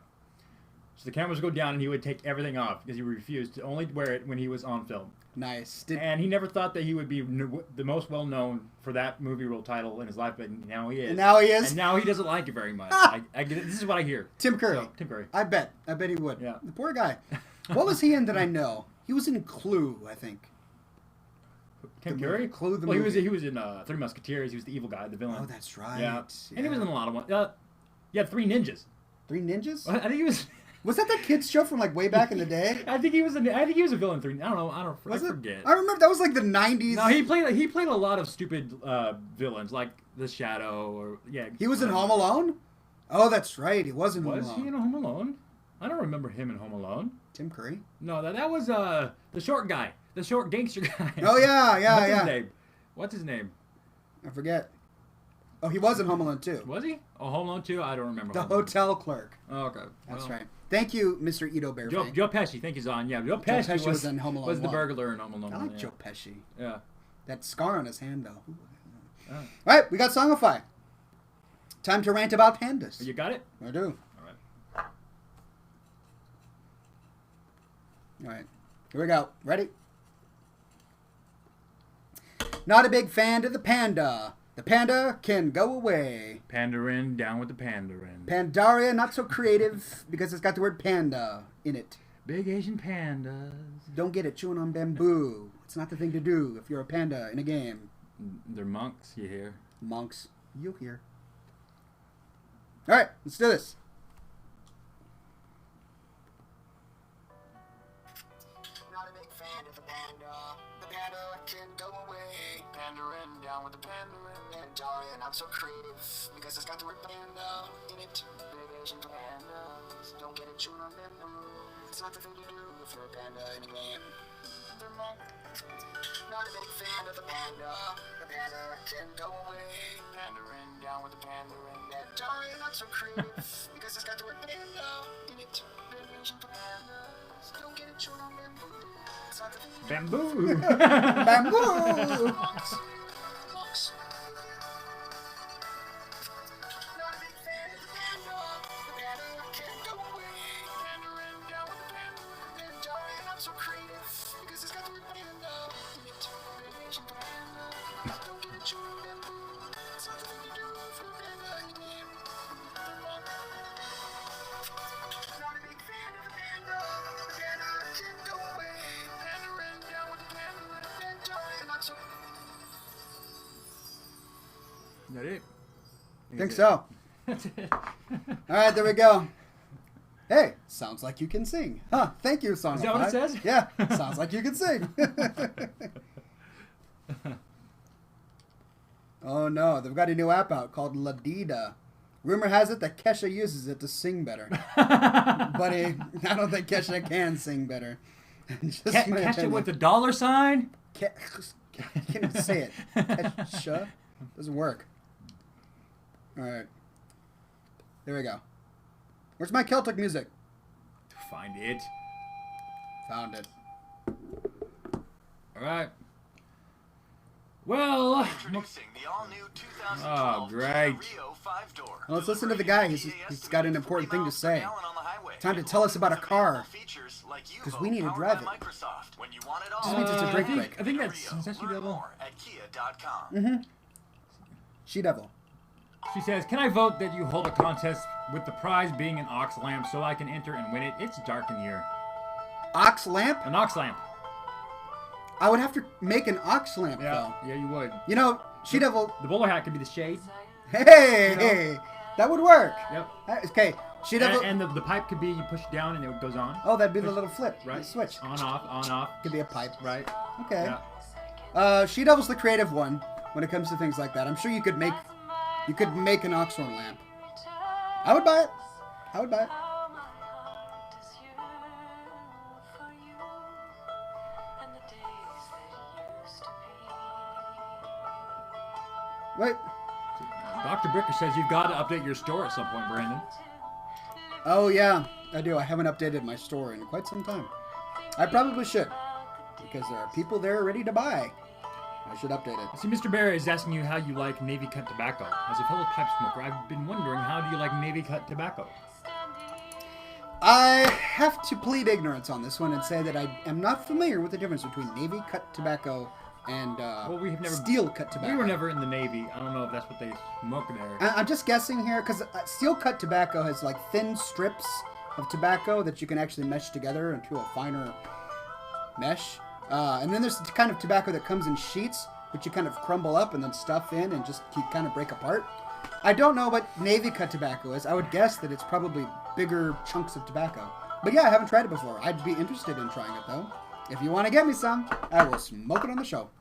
So the cameras would go down and he would take everything off because he refused to only wear it when he was on film. Nice. And he never thought that he would be the most well known for that movie role title in his life, but now he is. And now he is. And now he doesn't like it very much. This is what I hear. Tim Curry. So, Tim Curry. I bet he would. Yeah. The poor guy. What was he in that I know? He was in Clue, I think. Tim The Curry? movie. Clue the well, movie. he was in Three Musketeers. He was the evil guy, the villain. Oh, that's right. Yeah. And he was in a lot of ones. Yeah, Three Ninjas. Three Ninjas? I think he was. Was that the kids show from like way back in the day? I think he was a villain in Three. I don't know. I Was it? forget. I remember that was like the 90s. No, he played a lot of stupid villains like the Shadow or He was in Home Alone? Oh, that's right. He was in Home Was Alone. he in Home Alone? I don't remember him in Home Alone. Tim Curry? No, that was the short guy, the short gangster guy. Oh, yeah. What's his name? What's his name? I forget. Oh, he was in Home Alone too. Was he? Oh, Home Alone 2? I don't remember. The Home Alone. hotel clerk. Oh, okay. That's Well, right. Thank you, Mr. Edo Bearfang. Joe Pesci, thank you, Zon. Yeah, Joe Pesci, was in Home Alone was the 1. burglar in Home Alone. I like 1, Joe Pesci. Yeah. That scar on his hand, though. Oh. All right, we got Songify. Time to rant about pandas. You got it? I do. All right. All right, here we go. Ready? Not a big fan of the panda. The panda can go away. Pandarin, down with the Pandarin. Pandaria, not so creative because it's got the word panda in it. Big Asian pandas. Don't get it chewing on bamboo. It's not the thing to do if you're a panda in a game. They're monks, you hear? Monks, you hear. Alright, let's do this. Not a big fan of the panda. The panda can go away. Pandarin, down with the Pandarin. Pandaria, not so creative because it's got the word panda in it. Big Asian pandas. Don't get it chewing on bamboo. It's not the thing to do if you're a panda in a game. Not a big fan of the panda. The panda can go away. Pandarin, down with the Pandarin. Pandaria, not so creative because it's got the word panda in it. Big Asian pandas. Don't get it chewing on bamboo. It's not the thing to do. Bamboo! Bamboo! Monks. Not a big fan of the panda. The panda can go away. Pandarin, down with the Pandarin. Pandaria, not so creative because it's got the word panda in it. Big Asian pandas. Don't get it chewing on bamboo. It's not the thing to do for a panda in the game. Not a big fan of the panda. The panda can go away. Pandarin, down with the Pandarin. Pandaria, not so. Is that it? Think so. That's it. Alright, there we go. Hey, sounds like you can sing. Huh, thank you, Song. Is that what it says? Yeah, sounds like you can sing. Oh no, they've got a new app out called Ladida. Rumor has it that Kesha uses it to sing better. Buddy, I don't think Kesha can sing better. Just my Catch it opinion. with the dollar sign? Can't even say it. Kesha doesn't work. Alright. There we go. Where's my Celtic music? Find it. Found it. Alright. Well, Introducing the all-new 2012 Oh, great. Rio 5-door. Well, let's listen to the guy. He's got an important thing to say. Time to tell us about a car. Because we need to drive it. When you want it all, Just means it's a drink break. I think that's that Learn She-Devil. more at kia.com. Mm-hmm. She-Devil. She says, "Can I vote that you hold a contest with the prize being an ox lamp so I can enter and win it? It's dark in here. Ox lamp? An ox lamp. I would have to make an ox lamp, Yeah, though. yeah, you would. You know, She-Devil... The bowler hat could be the shade. Hey! You know? Hey! That would work. Yep. Okay, She-Devil... And the pipe could be you push it down and it goes on. Oh, that'd be the little flip. Right. The switch. On off. Could be a pipe. Right. Okay. Yeah. She-Devil's the creative one when it comes to things like that. I'm sure you could make... You could make an Oxhorn lamp. I would buy it. I would buy it. Wait. Dr. Bricker says you've got to update your store at some point, Brandon. Oh, yeah. I do. I haven't updated my store in quite some time. I probably should. Because there are people there ready to buy. I should update it. See, Mr. Barry is asking you how you like Navy cut tobacco. As a fellow pipe smoker, I've been wondering how do you like Navy cut tobacco? I have to plead ignorance on this one and say that I am not familiar with the difference between Navy cut tobacco and we have never steel cut tobacco. We were never in the Navy. I don't know if that's what they smoke there. I'm just guessing here because steel cut tobacco has like thin strips of tobacco that you can actually mesh together into a finer mesh. And then there's the kind of tobacco that comes in sheets, which you kind of crumble up and then stuff in and just keep kind of break apart. I don't know what Navy cut tobacco is. I would guess that it's probably bigger chunks of tobacco. But yeah, I haven't tried it before. I'd be interested in trying it though. If you want to get me some, I will smoke it on the show.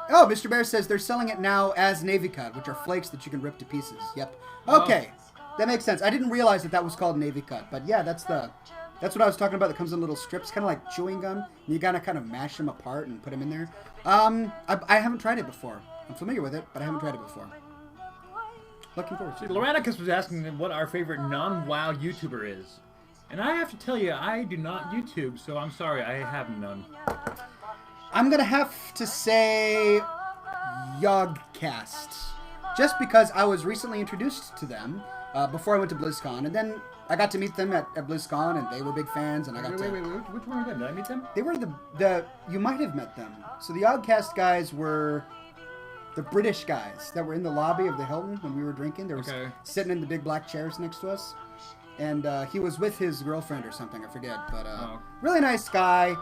Oh, Mr. Bear says they're selling it now as Navy cut, which are flakes that you can rip to pieces. Yep. Okay, that makes sense. I didn't realize that that was called Navy cut, but yeah, that's what I was talking about. That comes in little strips, kind of like chewing gum. And you gotta kind of mash them apart and put them in there. I haven't tried it before. I'm familiar with it, but I haven't tried it before. Looking forward to it. Loranicus was asking what our favorite non-WoW YouTuber is. And I have to tell you, I do not YouTube, so I'm sorry, I have none. I'm gonna have to say Yogcast, just because I was recently introduced to them before I went to BlizzCon, and then I got to meet them at BlizzCon, and they were big fans, and I got Wait, to... wait, which one were them? Did I meet them? They were the... You might have met them. So the Oddcast guys were the British guys that were in the lobby of the Hilton when we were drinking. They were sitting in the big black chairs next to us. And he was with his girlfriend or something, I forget. But really nice guy,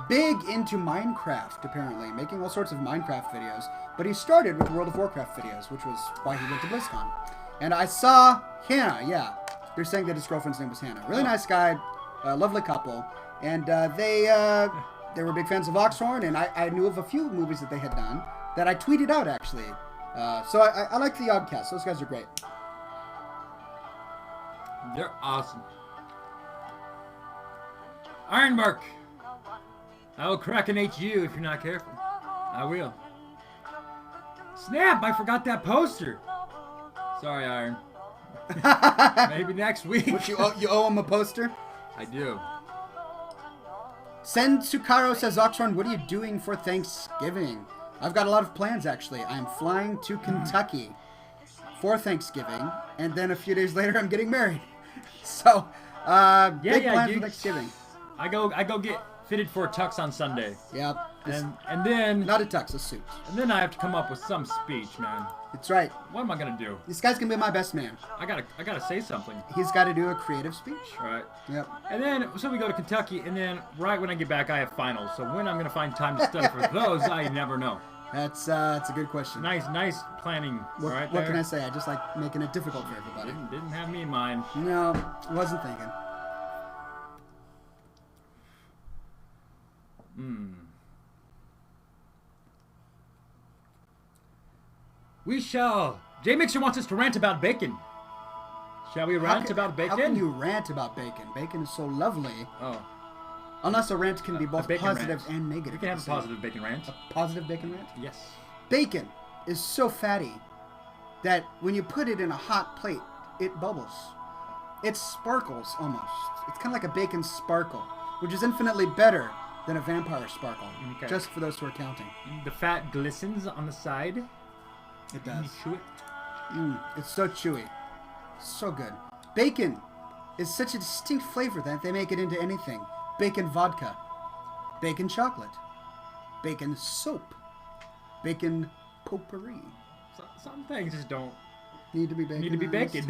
big into Minecraft, apparently, making all sorts of Minecraft videos. But he started with World of Warcraft videos, which was why he went to BlizzCon. And I saw Hannah, yeah. They're saying that his girlfriend's name was Hannah. Really nice guy, lovely couple. And they were big fans of Oxhorn, and I knew of a few movies that they had done that I tweeted out, actually. So I like the Oddcast. Those guys are great. They're awesome. Ironbark! I will crackinate you if you're not careful. I will. Snap! I forgot that poster! Sorry, Iron. Maybe next week. Which you owe him a poster? I do. Sensukaro says, Oxhorn, what are you doing for Thanksgiving? I've got a lot of plans, actually. I'm flying to Kentucky for Thanksgiving, and then a few days later, I'm getting married. So, big plans for Thanksgiving. I go get fitted for a tux on Sunday. Yeah. And then... Not a tux, a suit. And then I have to come up with some speech, man. That's right. What am I gonna do? This guy's gonna be my best man. I gotta say something. He's got to do a creative speech. Right. Yep. And then, so we go to Kentucky, and then right when I get back, I have finals. So when I'm gonna find time to study for those, I never know. That's a good question. Nice planning. What can I say? I just like making it difficult for everybody. Didn't have me in mind. No, wasn't thinking. We shall. J Mixer wants us to rant about bacon. Shall we rant about bacon? How can you rant about bacon? Bacon is so lovely. Oh. Unless a rant can be both positive rant. and negative. You can have a positive bacon rant. A positive bacon rant? Yes. Bacon is so fatty that when you put it in a hot plate, it bubbles. It sparkles almost. It's kind of like a bacon sparkle, which is infinitely better than a vampire sparkle. Okay. Just for those who are counting. The fat glistens on the side. It does. You chew it. It's so chewy. So good. Bacon is such a distinct flavor that they make it into anything. Bacon vodka. Bacon chocolate. Bacon soap. Bacon potpourri. Some things just don't need to be bacon. Need to be bacon.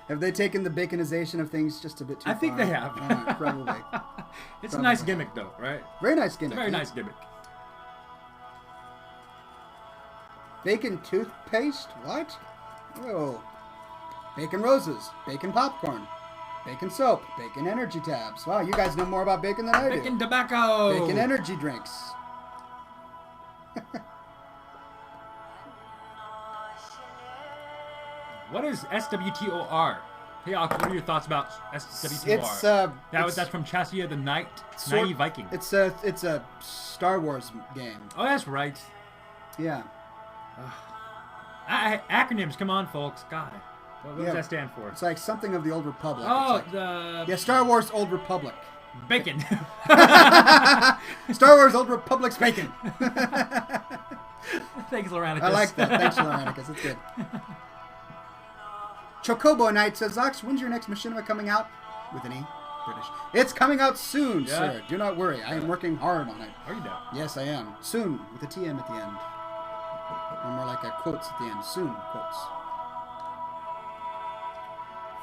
Have they taken the baconization of things just a bit too far? I think they have. Probably. It's a nice gimmick, though, right? Very nice gimmick. It's a very nice gimmick. Bacon toothpaste? What? Oh. Bacon roses. Bacon popcorn. Bacon soap. Bacon energy tabs. Wow, you guys know more about bacon than I do. Bacon tobacco. Bacon energy drinks. What is SWTOR? Hey, Ox, what are your thoughts about SWTOR? That's from Chassis of the Night, Nighty Viking. It's a Star Wars game. Oh, that's right. Yeah. Acronyms, come on, folks. God. What does that stand for? It's like something of the Old Republic. Oh, yeah, Star Wars Old Republic. Bacon. Star Wars Old Republic's bacon. Thanks, Laurenicus. I like that. Thanks, Laurenicus. It's good. Chocobo Knight says, Ox, when's your next machinima coming out? With an E. British. It's coming out soon, sir. Do not worry. I am working hard on it. Are you now? Yes, I am. Soon, with a TM at the end. Or more like a quotes at the end. Soon, quotes.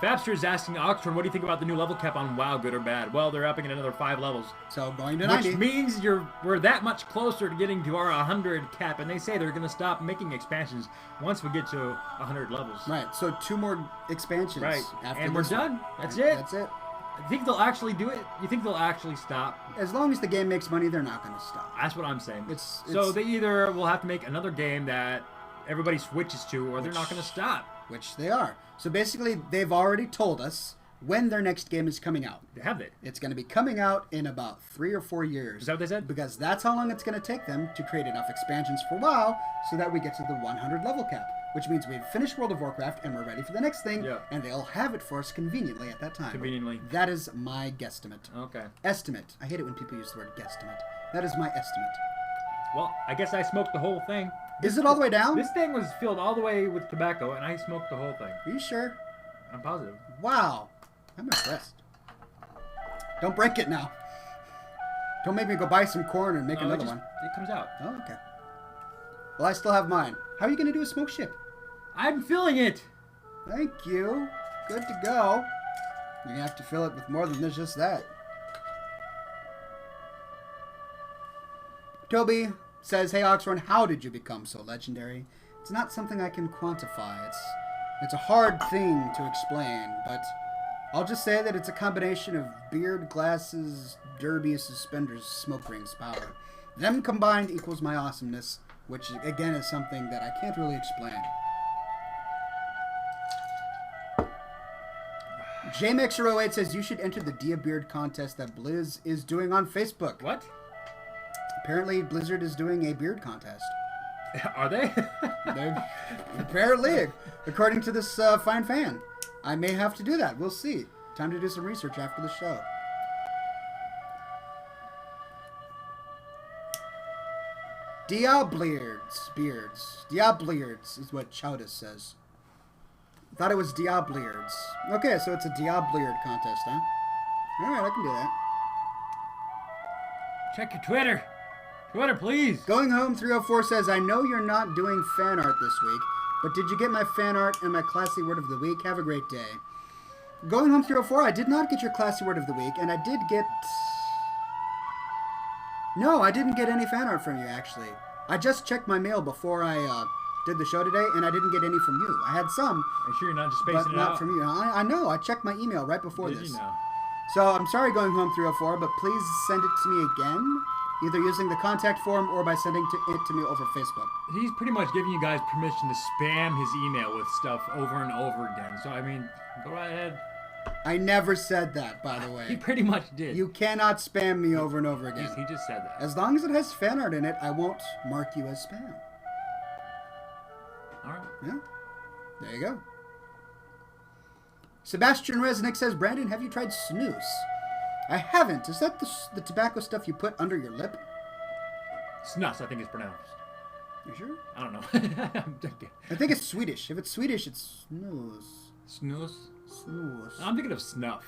Fabster is asking Oxford, what do you think about the new level cap on WoW, good or bad? Well, they're upping it another 5 levels. So going to 90. Which means we're that much closer to getting to our 100 cap, and they say they're going to stop making expansions once we get to 100 levels. Right, so 2 more expansions. Right, after and we're done. That's it. That's it. You think they'll actually do it? You think they'll actually stop? As long as the game makes money, they're not going to stop. That's what I'm saying. So they either will have to make another game that everybody switches to, or they're not going to stop. Which they are. So basically, they've already told us when their next game is coming out. Have they? It's going to be coming out in about 3 or 4 years. Is that what they said? Because that's how long it's going to take them to create enough expansions for WoW so that we get to the 100 level cap. Which means we've finished World of Warcraft and we're ready for the next thing. Yeah. And they'll have it for us conveniently at that time. Conveniently. That is my guesstimate. Okay. Estimate. I hate it when people use the word guesstimate. That is my estimate. Well, I guess I smoked the whole thing. Is it all the way down? This thing was filled all the way with tobacco, and I smoked the whole thing. Are you sure? I'm positive. Wow. I'm impressed. Don't break it now. Don't make me go buy some corn and make another one. It comes out. Oh, okay. Well, I still have mine. How are you going to do a smoke ship? I'm filling it. Thank you. Good to go. You're going to have to fill it with more than just that. Toby says, hey, Oxhorn, how did you become so legendary? It's not something I can quantify. It's a hard thing to explain, but I'll just say that it's a combination of beard, glasses, derby, suspenders, smoke rings, power. Them combined equals my awesomeness, which, again, is something that I can't really explain. JMX08 says, you should enter the Dia Beard contest that Blizz is doing on Facebook. What? Apparently, Blizzard is doing a beard contest. Are they? Apparently, according to this fine fan. I may have to do that. We'll see. Time to do some research after the show. Diabliards is what Chowdus says. Thought it was Diabliards. Okay, so it's a Diabliard contest, huh? Alright, I can do that. Check your Twitter. Twitter, please. Going Home 304 says, I know you're not doing fan art this week, but did you get my fan art and my classy word of the week? Have a great day. Going Home 304, I did not get your classy word of the week, and I did get... No, I didn't get any fan art from you, actually. I just checked my mail before I did the show today, and I didn't get any from you. I had some, Are you sure you're not just spacing but it not out? from you. I know, I checked my email right before Did this. you know? So I'm sorry, Going Home 304, but please send it to me again, either using the contact form or by sending it to me over Facebook. He's pretty much giving you guys permission to spam his email with stuff over and over again. So, I mean, go right ahead. I never said that, by the He way. pretty much did. You cannot spam me over and over again. He just said that. As long as it has fan art in it, I won't mark you as spam. All right. Yeah. There you go. Sebastian Resnick says, Brandon, have you tried snus? I haven't. Is that the tobacco stuff you put under your lip? Snus, I think it's pronounced. You sure? I don't know. I'm joking. I think it's Swedish. If it's Swedish, it's snus. Snus? Snus. I'm thinking of snuff.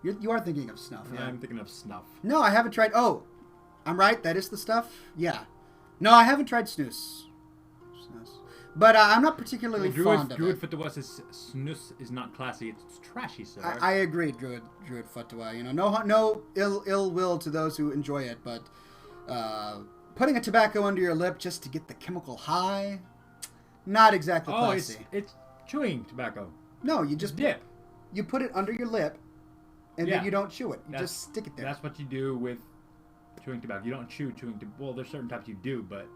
You are thinking of snuff, yeah. I'm thinking of snuff. No, I haven't tried... Oh, I'm right. That is the stuff? Yeah. No, I haven't tried snus. But I'm not particularly fond of Druid it. Fatwa says snus is not classy, it's trashy, sir. I agree, Druid Fatwa. You know, no ill will to those who enjoy it, but putting a tobacco under your lip just to get the chemical high, not exactly classy. It's chewing tobacco. No, you just Dip. You put it under your lip, and Yeah. then you don't chew it. You just stick it there. That's what you do with chewing tobacco. You don't chew chewing tobacco. Well, there's certain types you do, but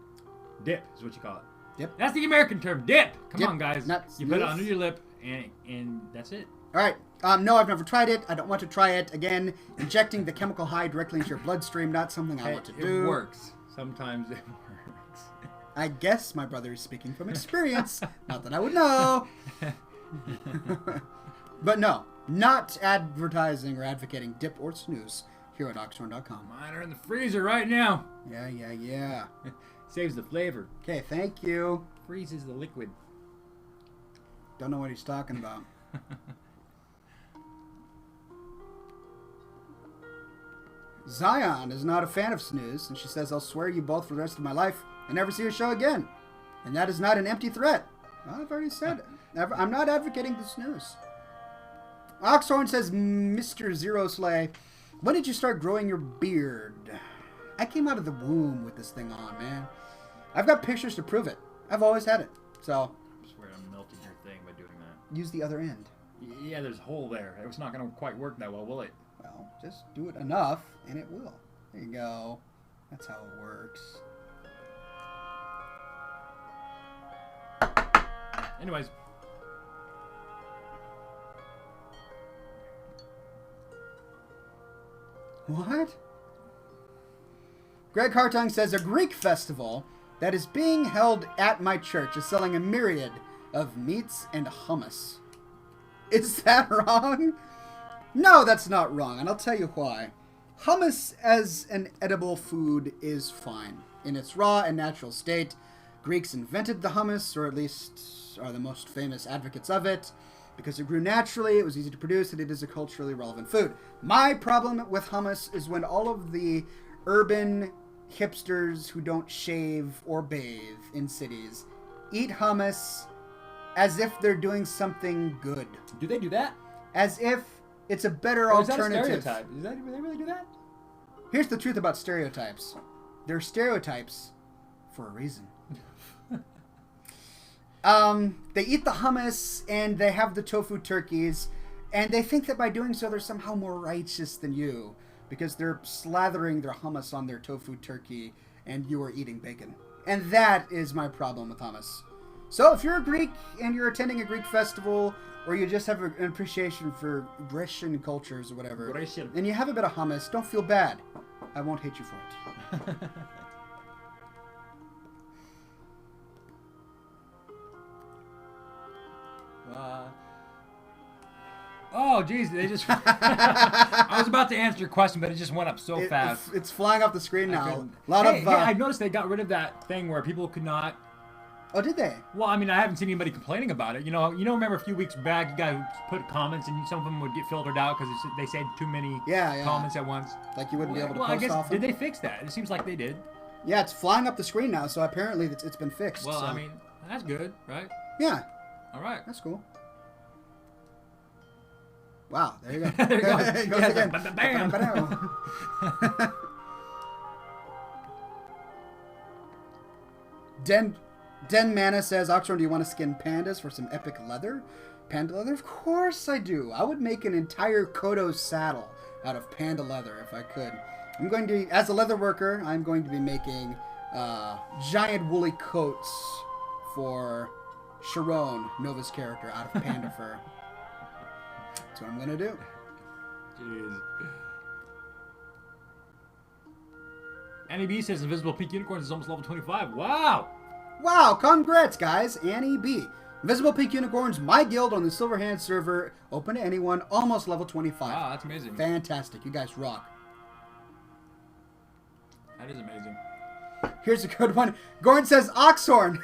dip is what you call it. Dip. That's the American term, dip. Come Dip, on, guys. not You put it snooze. under your lip, and that's it. All right. No, I've never tried it. I don't want to try it. Again, injecting the chemical high directly into your bloodstream, not something I want to do. It works. Sometimes it works. I guess my brother is speaking from experience. Not that I would know. But no, not advertising or advocating dip or snooze here at Oxhorn.com. Mine are in the freezer right now. Yeah. Saves the flavor. Okay, thank you. Freezes the liquid. Don't know what he's talking about. Zion is not a fan of snooze, and she says, I'll swear you both for the rest of my life and never see your show again. And that is not an empty threat. Well, I've already said it. I'm not advocating the snooze. Oxhorn says, Mr. Zero Slay, when did you start growing your beard? I came out of the womb with this thing on, man. I've got pictures to prove it. I've always had it. So, I swear I'm melting your thing by doing that. use the other end. Yeah, there's a hole there. It's not going to quite work that well, will it? Well, just do it enough, and it will. There you go. That's how it works. Anyways. What? Greg Hartung says, a Greek festival that is being held at my church is selling a myriad of meats and hummus. Is that wrong? No, that's not wrong, and I'll tell you why. Hummus as an edible food is fine in its raw and natural state, Greeks invented the hummus, or at least are the most famous advocates of it. Because it grew naturally, it was easy to produce, and it is a culturally relevant food. My problem with hummus is when all of the urban hipsters who don't shave or bathe in cities eat hummus as if they're doing something good. Do they do that? As if it's a better Or is that a alternative. stereotype? Do they really do that? Here's the truth about stereotypes. They're stereotypes for a reason. They eat the hummus and they have the tofu turkeys, and they think that by doing so they're somehow more righteous than you because they're slathering their hummus on their tofu turkey and you are eating bacon. And that is my problem with hummus. So if you're a Greek and you're attending a Greek festival, or you just have an appreciation for Grecian cultures or whatever, Grecian. and you have a bit of hummus, don't feel bad. I won't hate you for it. Oh, geez, they just... I was about to answer your question, but it just went up so fast. It's flying off the screen now. Hey, I noticed they got rid of that thing where people could not... Oh, did they? Well, I mean, I haven't seen anybody complaining about it. You know, remember a few weeks back, you guys put comments and some of them would get filtered out because they said too many comments at once. Like you wouldn't be able to well, post I guess, off did them? they fix that? It seems like they did. Yeah, it's flying up the screen now, so apparently it's been fixed. Well, so. I mean, that's good, right? Yeah. All right. That's cool. Wow, there you go. There you go. It goes Yeah, again. bam. Den Mana says, Oxhorn, do you want to skin pandas for some epic leather? Panda leather? Of course I do. I would make an entire Kodo saddle out of panda leather if I could. I'm going to, as a leather worker, I'm going to be making giant woolly coats for Sharon, Nova's character, out of panda fur. That's what I'm going to do. Jeez. Annie B says Invisible Pink Unicorns is almost level 25. Wow! Wow, congrats, guys. Annie B. Invisible Pink Unicorns, my guild on the Silverhand server, open to anyone, almost level 25. Wow, that's amazing. Fantastic. You guys rock. That is amazing. Here's a good one. Gordon says, Oxhorn,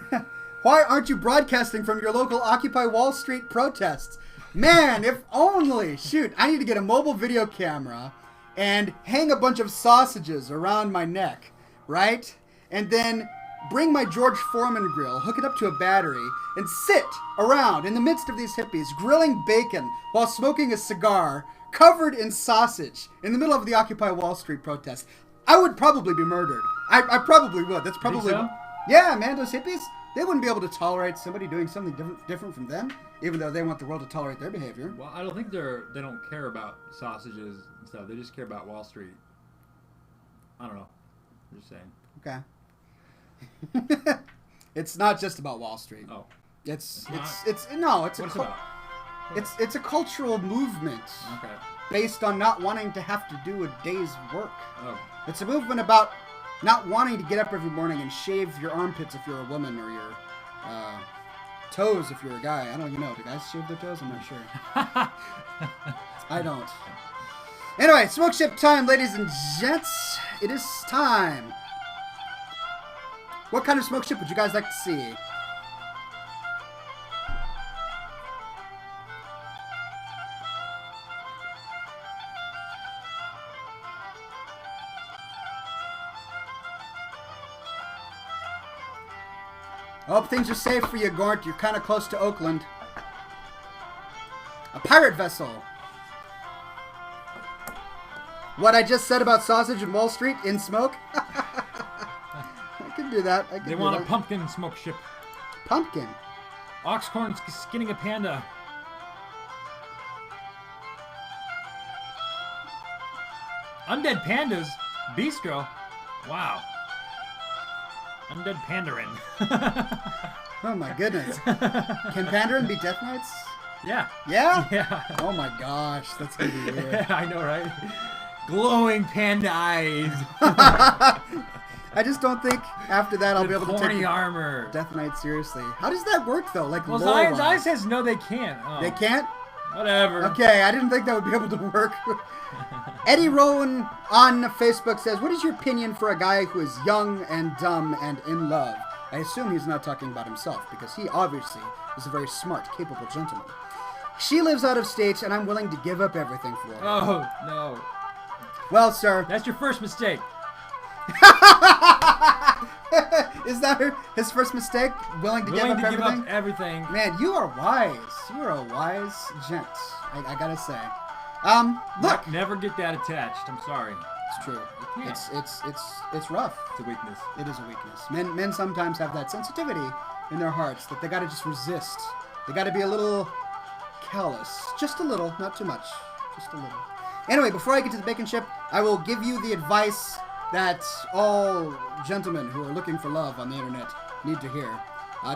why aren't you broadcasting from your local Occupy Wall Street protests? Man, if only. Shoot, I need to get a mobile video camera and hang a bunch of sausages around my neck, right? And then bring my George Foreman grill, hook it up to a battery, and sit around in the midst of these hippies grilling bacon while smoking a cigar covered in sausage in the middle of the Occupy Wall Street protest. I would probably be murdered. I probably would. That's probably... Think so? Yeah, man, those hippies, they wouldn't be able to tolerate somebody doing something different from them, even though they want the world to tolerate their behavior. Well, I don't think they don't care about sausages and stuff. They just care about Wall Street. I don't know. I'm just saying. Okay. It's not just about Wall Street. Oh. It's What's a it about? it's a cultural movement Okay. based on not wanting to have to do a day's work. Oh. It's a movement about not wanting to get up every morning and shave your armpits if you're a woman, or your toes if you're a guy. I don't even know. Do guys shave their toes? I'm not sure. I don't. Anyway, smoke ship time, ladies and gents. It is time. What kind of smoke ship would you guys like to see? I hope things are safe for you, Gort. You're kind of close to Oakland. A pirate vessel. What I just said about sausage and Wall Street in smoke? I can do that. They want a pumpkin smoke ship. Pumpkin? Oxhorn skinning a panda. Undead Pandas? Bistro? Wow. Undead Pandarin. Oh my goodness. Can Pandarin be Death Knights? Yeah. Yeah? Yeah. Oh my gosh, that's gonna be weird. I know, right? Glowing panda eyes. I just don't think after that I'll be able to take the armor. Death Knight seriously. How does that work though? Like Well, lore-wise? Zion's says no, they can't. Oh, They can't? Whatever. Okay, I didn't think that would be able to work. Eddie Rowan on Facebook says, what is your opinion for a guy who is young and dumb and in love? I assume he's not talking about himself, because he obviously is a very smart, capable gentleman. She lives out of state, and I'm willing to give up everything for her. Oh, no. Well, sir. That's your first mistake. Is that his first mistake? Willing to give up everything? Man, you are wise. You are a wise gent. I gotta say. Look. Never get that attached. I'm sorry. It's true. It's rough. It's a weakness. It is a weakness. Men sometimes have that sensitivity in their hearts that they gotta just resist. They gotta be a little callous. Just a little, not too much. Just a little. Anyway, before I get to the bacon ship, I will give you the advice that all gentlemen who are looking for love on the internet need to hear.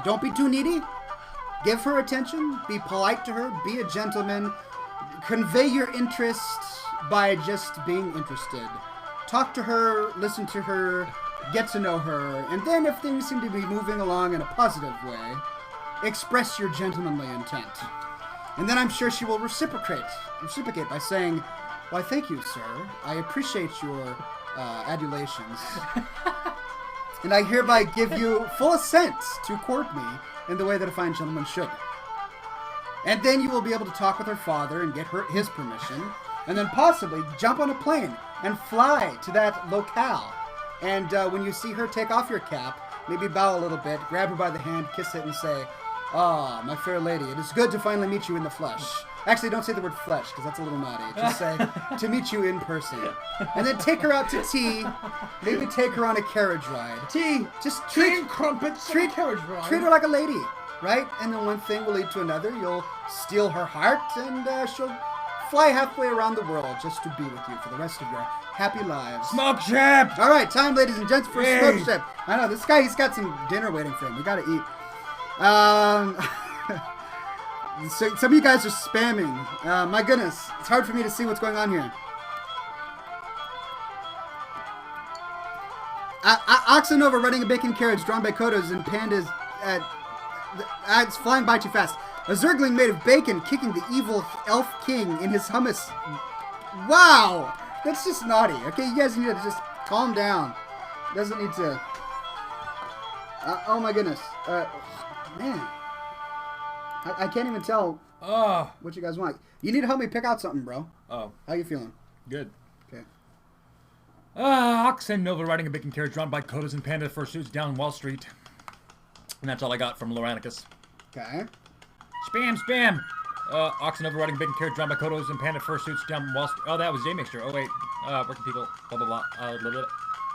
Don't be too needy. Give her attention. Be polite to her. Be a gentleman. Convey your interest by just being interested. Talk to her, listen to her, get to know her, and then if things seem to be moving along in a positive way, express your gentlemanly intent. And then I'm sure she will reciprocate by saying, "Why, thank you, sir. I appreciate your adulations. And I hereby give you full assent to court me in the way that a fine gentleman should." And then you will be able to talk with her father and get his permission, and then possibly jump on a plane and fly to that locale. And when you see her take off your cap, maybe bow a little bit, grab her by the hand, kiss it, and say, "Ah, my fair lady, it is good to finally meet you in the flesh." Actually, don't say the word flesh, because that's a little naughty. Just say, "to meet you in person." And then take her out to tea. Maybe take her on a carriage ride. Tea. Just crumpets, carriage ride. Treat her like a lady, right? And then one thing will lead to another. You'll steal her heart, and she'll fly halfway around the world just to be with you for the rest of your happy lives. Smoke ship! All right, time, ladies and gents, for Hey. smoke ship. I know, this guy, he's got some dinner waiting for him. We gotta eat. So some of you guys are spamming. My goodness, it's hard for me to see what's going on here. Oxen over running a bacon carriage drawn by Kodos and pandas. It's flying by too fast. A zergling made of bacon kicking the evil elf king in his hummus. Wow! That's just naughty. Okay, you guys need to just calm down. Doesn't need to... oh my goodness. Man. I can't even tell what you guys want. You need to help me pick out something, bro. Oh. How you feeling? Good. Okay. Oxen Nova riding a bacon carriage drawn by Kodos and Panda fursuits down Wall Street. And that's all I got from Loranicus. Okay. Spam! Oxen Nova riding a bacon carriage drawn by Kodos and Panda fursuits down Wall Street. Oh, that was J-Mixture. Oh, wait. Working people. Blah, blah, blah.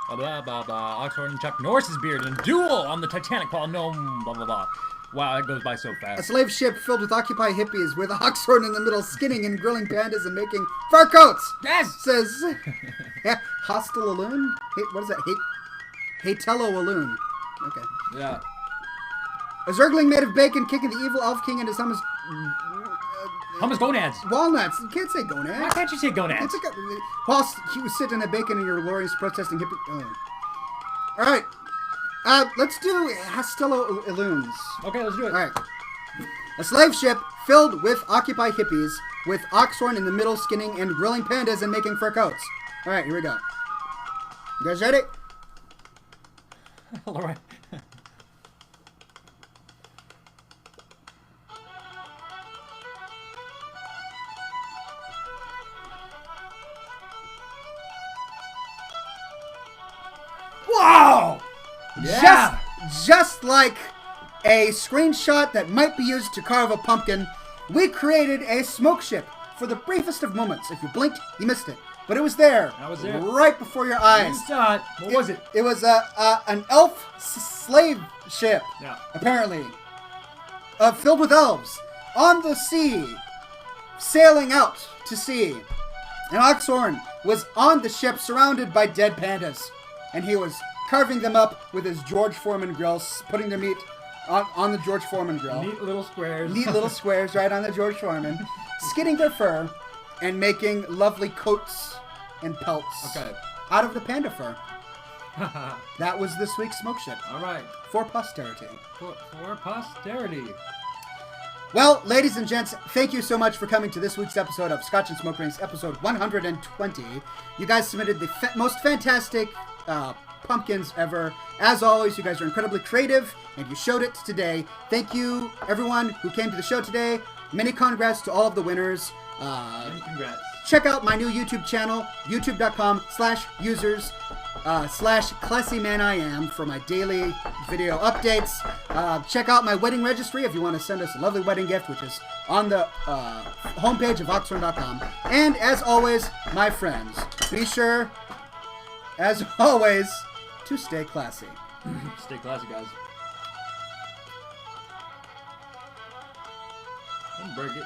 Blah, blah, blah, blah. Oxhorn and Chuck Norris's beard in a duel on the Titanic while gnome. Blah, blah, blah. Wow, that goes by so A fast. slave ship filled with Occupy hippies with Oxhorn in the middle skinning and grilling pandas and making fur coats. Yes! Says Hostile Alloon? What is that? Hatello Alloon. Okay. Yeah. A zergling made of bacon kicking the evil elf king and his hummus... Hummus gonads. Walnuts. You can't say gonads. Why can't you say gonads? It's like whilst he was sitting in bacon and your glorious protesting hippie... All right. Let's do Hostile Alloons. Okay, let's do it. All right. A slave ship filled with Occupy hippies with Oxhorn in the middle skinning and grilling pandas and making fur coats. All right, here we go. You guys ready? All right. Wow! Yeah! Just like a screenshot that might be used to carve a pumpkin, we created a smoke ship for the briefest of moments. If you blinked, you missed it. But it was there. That was it. Right before your eyes. You saw it. What was it? It was an elf slave ship, Yeah. apparently. Filled with elves. On the sea. Sailing out to sea. And Oxhorn was on the ship surrounded by dead pandas. And he was carving them up with his George Foreman grill, putting their meat on the George Foreman grill. Neat little squares. Neat little squares right on the George Foreman. Skinning their fur and making lovely coats and pelts Okay. out of the panda fur. That was this week's smoke ship. All right. For posterity. For posterity. Well, ladies and gents, thank you so much for coming to this week's episode of Scotch and Smoke Rings, episode 120. You guys submitted the most fantastic pumpkins ever. As always, you guys are incredibly creative, and you showed it today. Thank you, everyone who came to the show today. Many congrats to all of the winners. Congrats. Check out my new YouTube channel, youtube.com/users /classymanIam for my daily video updates. Check out my wedding registry if you want to send us a lovely wedding gift, which is on the homepage of Oxhorn.com. And as always, my friends, be sure, as always, to stay classy. Stay classy, guys. Don't break it.